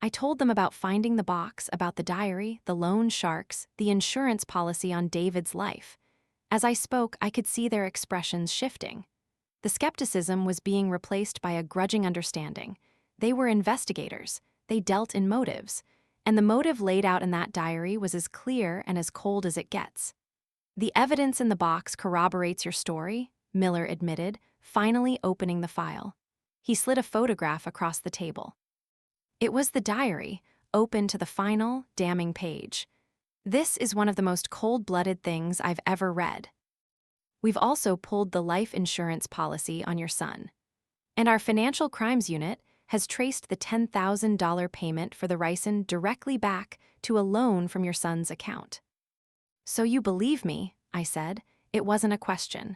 I told them about finding the box, about the diary, the loan sharks, the insurance policy on David's life. As I spoke, I could see their expressions shifting. The skepticism was being replaced by a grudging understanding. They were investigators. They dealt in motives. And the motive laid out in that diary was as clear and as cold as it gets. "The evidence in the box corroborates your story," Miller admitted, finally opening the file. He slid a photograph across the table. It was the diary, open to the final, damning page. "This is one of the most cold-blooded things I've ever read. We've also pulled the life insurance policy on your son. And our financial crimes unit has traced the $10,000 payment for the ricin directly back to a loan from your son's account." "So you believe me," I said. It wasn't a question.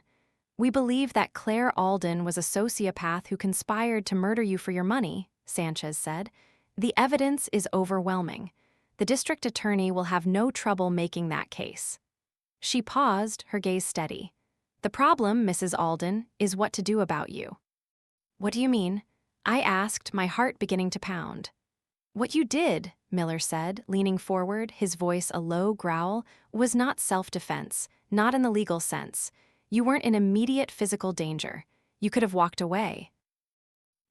"We believe that Claire Alden was a sociopath who conspired to murder you for your money," Sanchez said. "The evidence is overwhelming. The district attorney will have no trouble making that case." She paused, her gaze steady. "The problem, Mrs. Alden, is what to do about you." "What do you mean?" I asked, my heart beginning to pound. "What you did," Miller said, leaning forward, his voice a low growl, "was not self-defense, not in the legal sense. You weren't in immediate physical danger. You could have walked away.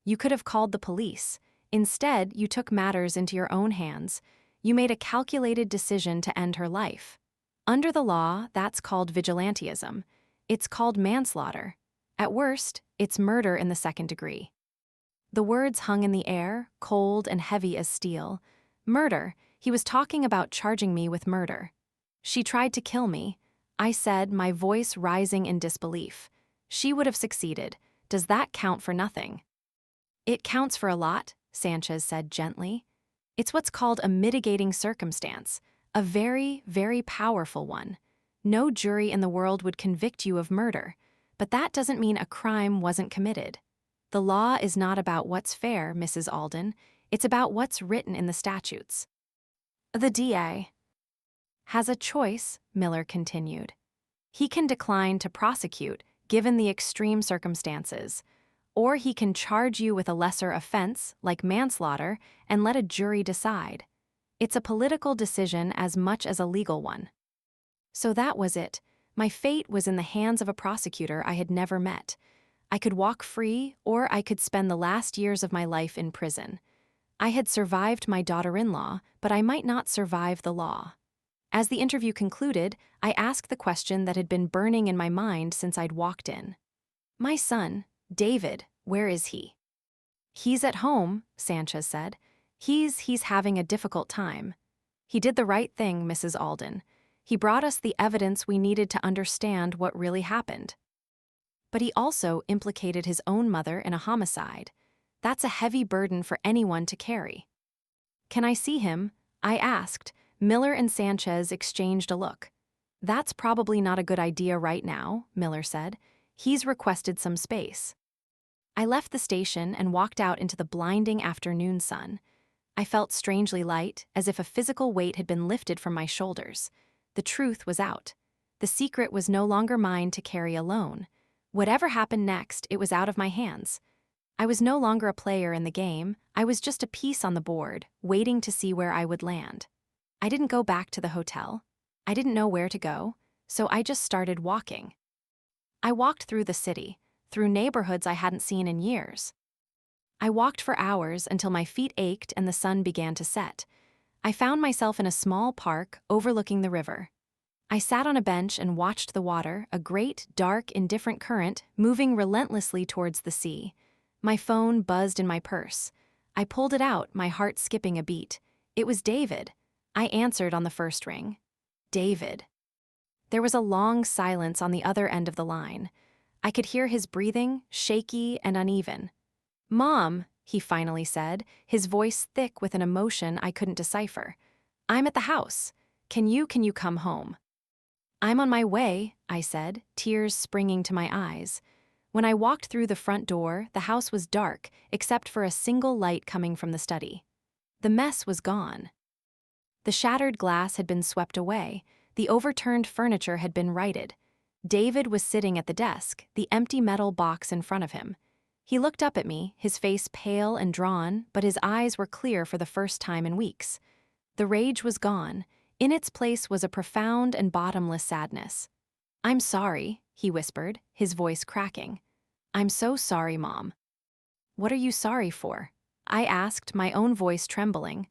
You could have called the police. Instead, you took matters into your own hands. You made a calculated decision to end her life. Under the law, that's called vigilantism. It's called manslaughter. At worst, it's murder in the second degree." The words hung in the air, cold and heavy as steel. Murder. He was talking about charging me with murder. "She tried to kill me," I said, my voice rising in disbelief. "She would have succeeded. Does that count for nothing?" "It counts for a lot," Sanchez said gently. "It's what's called a mitigating circumstance, a very, very powerful one. No jury in the world would convict you of murder, but that doesn't mean a crime wasn't committed. The law is not about what's fair, Mrs. Alden. It's about what's written in the statutes." "The DA has a choice," Miller continued. "He can decline to prosecute, given the extreme circumstances, or he can charge you with a lesser offense, like manslaughter, and let a jury decide. It's a political decision as much as a legal one." So that was it. My fate was in the hands of a prosecutor I had never met. I could walk free, or I could spend the last years of my life in prison. I had survived my daughter-in-law, but I might not survive the law. As the interview concluded, I asked the question that had been burning in my mind since I'd walked in. My son, David, where is he? He's at home, Sanchez said. He's having a difficult time. He did the right thing, Mrs. Alden. He brought us the evidence we needed to understand what really happened. But he also implicated his own mother in a homicide. That's a heavy burden for anyone to carry. Can I see him? I asked. Miller and Sanchez exchanged a look. That's probably not a good idea right now, Miller said. He's requested some space. I left the station and walked out into the blinding afternoon sun. I felt strangely light, as if a physical weight had been lifted from my shoulders. The truth was out. The secret was no longer mine to carry alone. Whatever happened next, it was out of my hands. I was no longer a player in the game, I was just a piece on the board, waiting to see where I would land. I didn't go back to the hotel. I didn't know where to go, so I just started walking. I walked through the city, through neighborhoods I hadn't seen in years. I walked for hours until my feet ached and the sun began to set. I found myself in a small park overlooking the river. I sat on a bench and watched the water, a great, dark, indifferent current, moving relentlessly towards the sea. My phone buzzed in my purse. I pulled it out, my heart skipping a beat. It was David. I answered on the first ring. David. There was a long silence on the other end of the line. I could hear his breathing, shaky and uneven. Mom, he finally said, his voice thick with an emotion I couldn't decipher. I'm at the house. Can you come home? I'm on my way, I said, tears springing to my eyes. When I walked through the front door, the house was dark, except for a single light coming from the study. The mess was gone. The shattered glass had been swept away. The overturned furniture had been righted. David was sitting at the desk, the empty metal box in front of him. He looked up at me, his face pale and drawn, but his eyes were clear for the first time in weeks. The rage was gone. In its place was a profound and bottomless sadness. I'm sorry, he whispered, his voice cracking. I'm so sorry, Mom. What are you sorry for? I asked, my own voice trembling.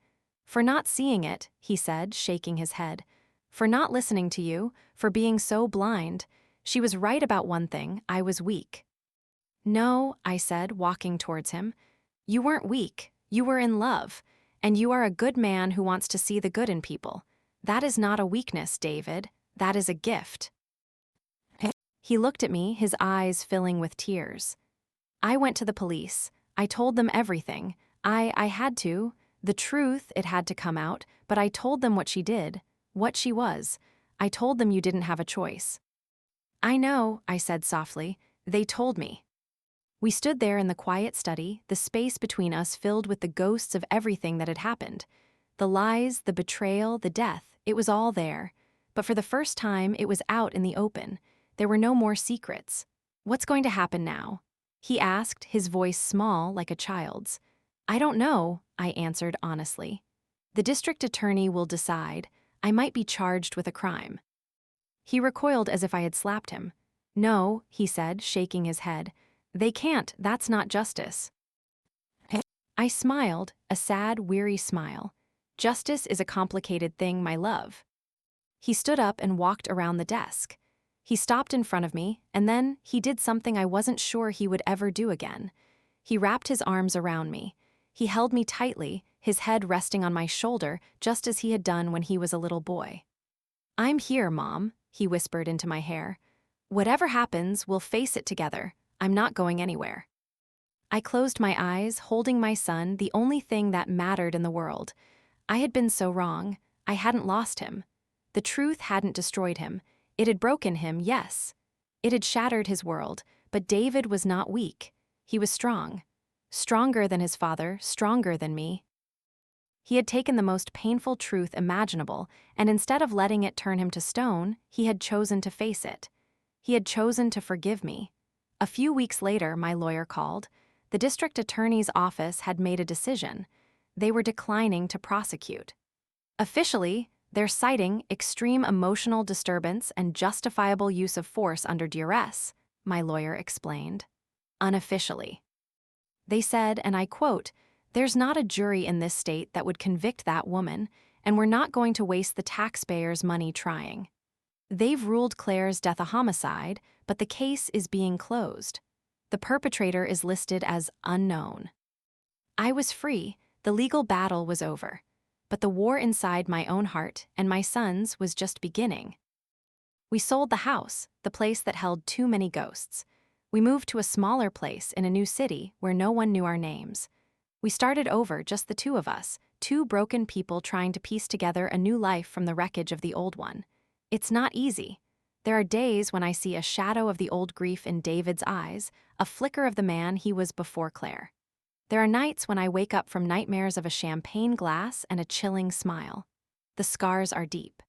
For not seeing it, he said, shaking his head. For not listening to you, for being so blind. She was right about one thing, I was weak. No, I said, walking towards him. You weren't weak, you were in love, and you are a good man who wants to see the good in people. That is not a weakness, David, that is a gift. He looked at me, his eyes filling with tears. I went to the police. I told them everything. I had to. The truth, it had to come out, but I told them what she did, what she was. I told them you didn't have a choice. I know, I said softly. They told me. We stood there in the quiet study, the space between us filled with the ghosts of everything that had happened. The lies, the betrayal, the death, it was all there. But for the first time, it was out in the open. There were no more secrets. What's going to happen now? He asked, his voice small like a child's. I don't know, I answered honestly. The district attorney will decide. I might be charged with a crime. He recoiled as if I had slapped him. No, he said, shaking his head. They can't, that's not justice. I smiled, a sad, weary smile. Justice is a complicated thing, my love. He stood up and walked around the desk. He stopped in front of me, and then he did something I wasn't sure he would ever do again. He wrapped his arms around me. He held me tightly, his head resting on my shoulder, just as he had done when he was a little boy. I'm here, Mom, he whispered into my hair. Whatever happens, we'll face it together. I'm not going anywhere. I closed my eyes, holding my son, the only thing that mattered in the world. I had been so wrong. I hadn't lost him. The truth hadn't destroyed him. It had broken him, yes. It had shattered his world, but David was not weak. He was strong. Stronger than his father, stronger than me. He had taken the most painful truth imaginable, and instead of letting it turn him to stone, he had chosen to face it. He had chosen to forgive me. A few weeks later, my lawyer called. The district attorney's office had made a decision. They were declining to prosecute. Officially, they're citing extreme emotional disturbance and justifiable use of force under duress, my lawyer explained. Unofficially. They said, and I quote, "There's not a jury in this state that would convict that woman, and we're not going to waste the taxpayers' money trying. They've ruled Claire's death a homicide, but the case is being closed. The perpetrator is listed as unknown. I was free, the legal battle was over. But the war inside my own heart and my son's was just beginning. We sold the house, the place that held too many ghosts. We moved to a smaller place in a new city where no one knew our names. We started over, just the two of us, two broken people trying to piece together a new life from the wreckage of the old one. It's not easy. There are days when I see a shadow of the old grief in David's eyes, a flicker of the man he was before Claire. There are nights when I wake up from nightmares of a champagne glass and a chilling smile. The scars are deep.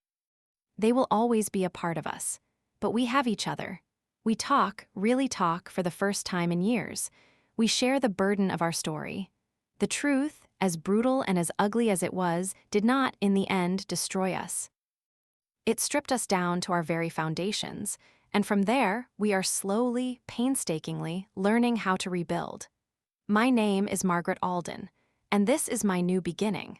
They will always be a part of us, but we have each other. We talk, really talk, for the first time in years. We share the burden of our story. The truth, as brutal and as ugly as it was, did not, in the end, destroy us. It stripped us down to our very foundations, and from there, we are slowly, painstakingly learning how to rebuild. My name is Margaret Alden, and this is my new beginning.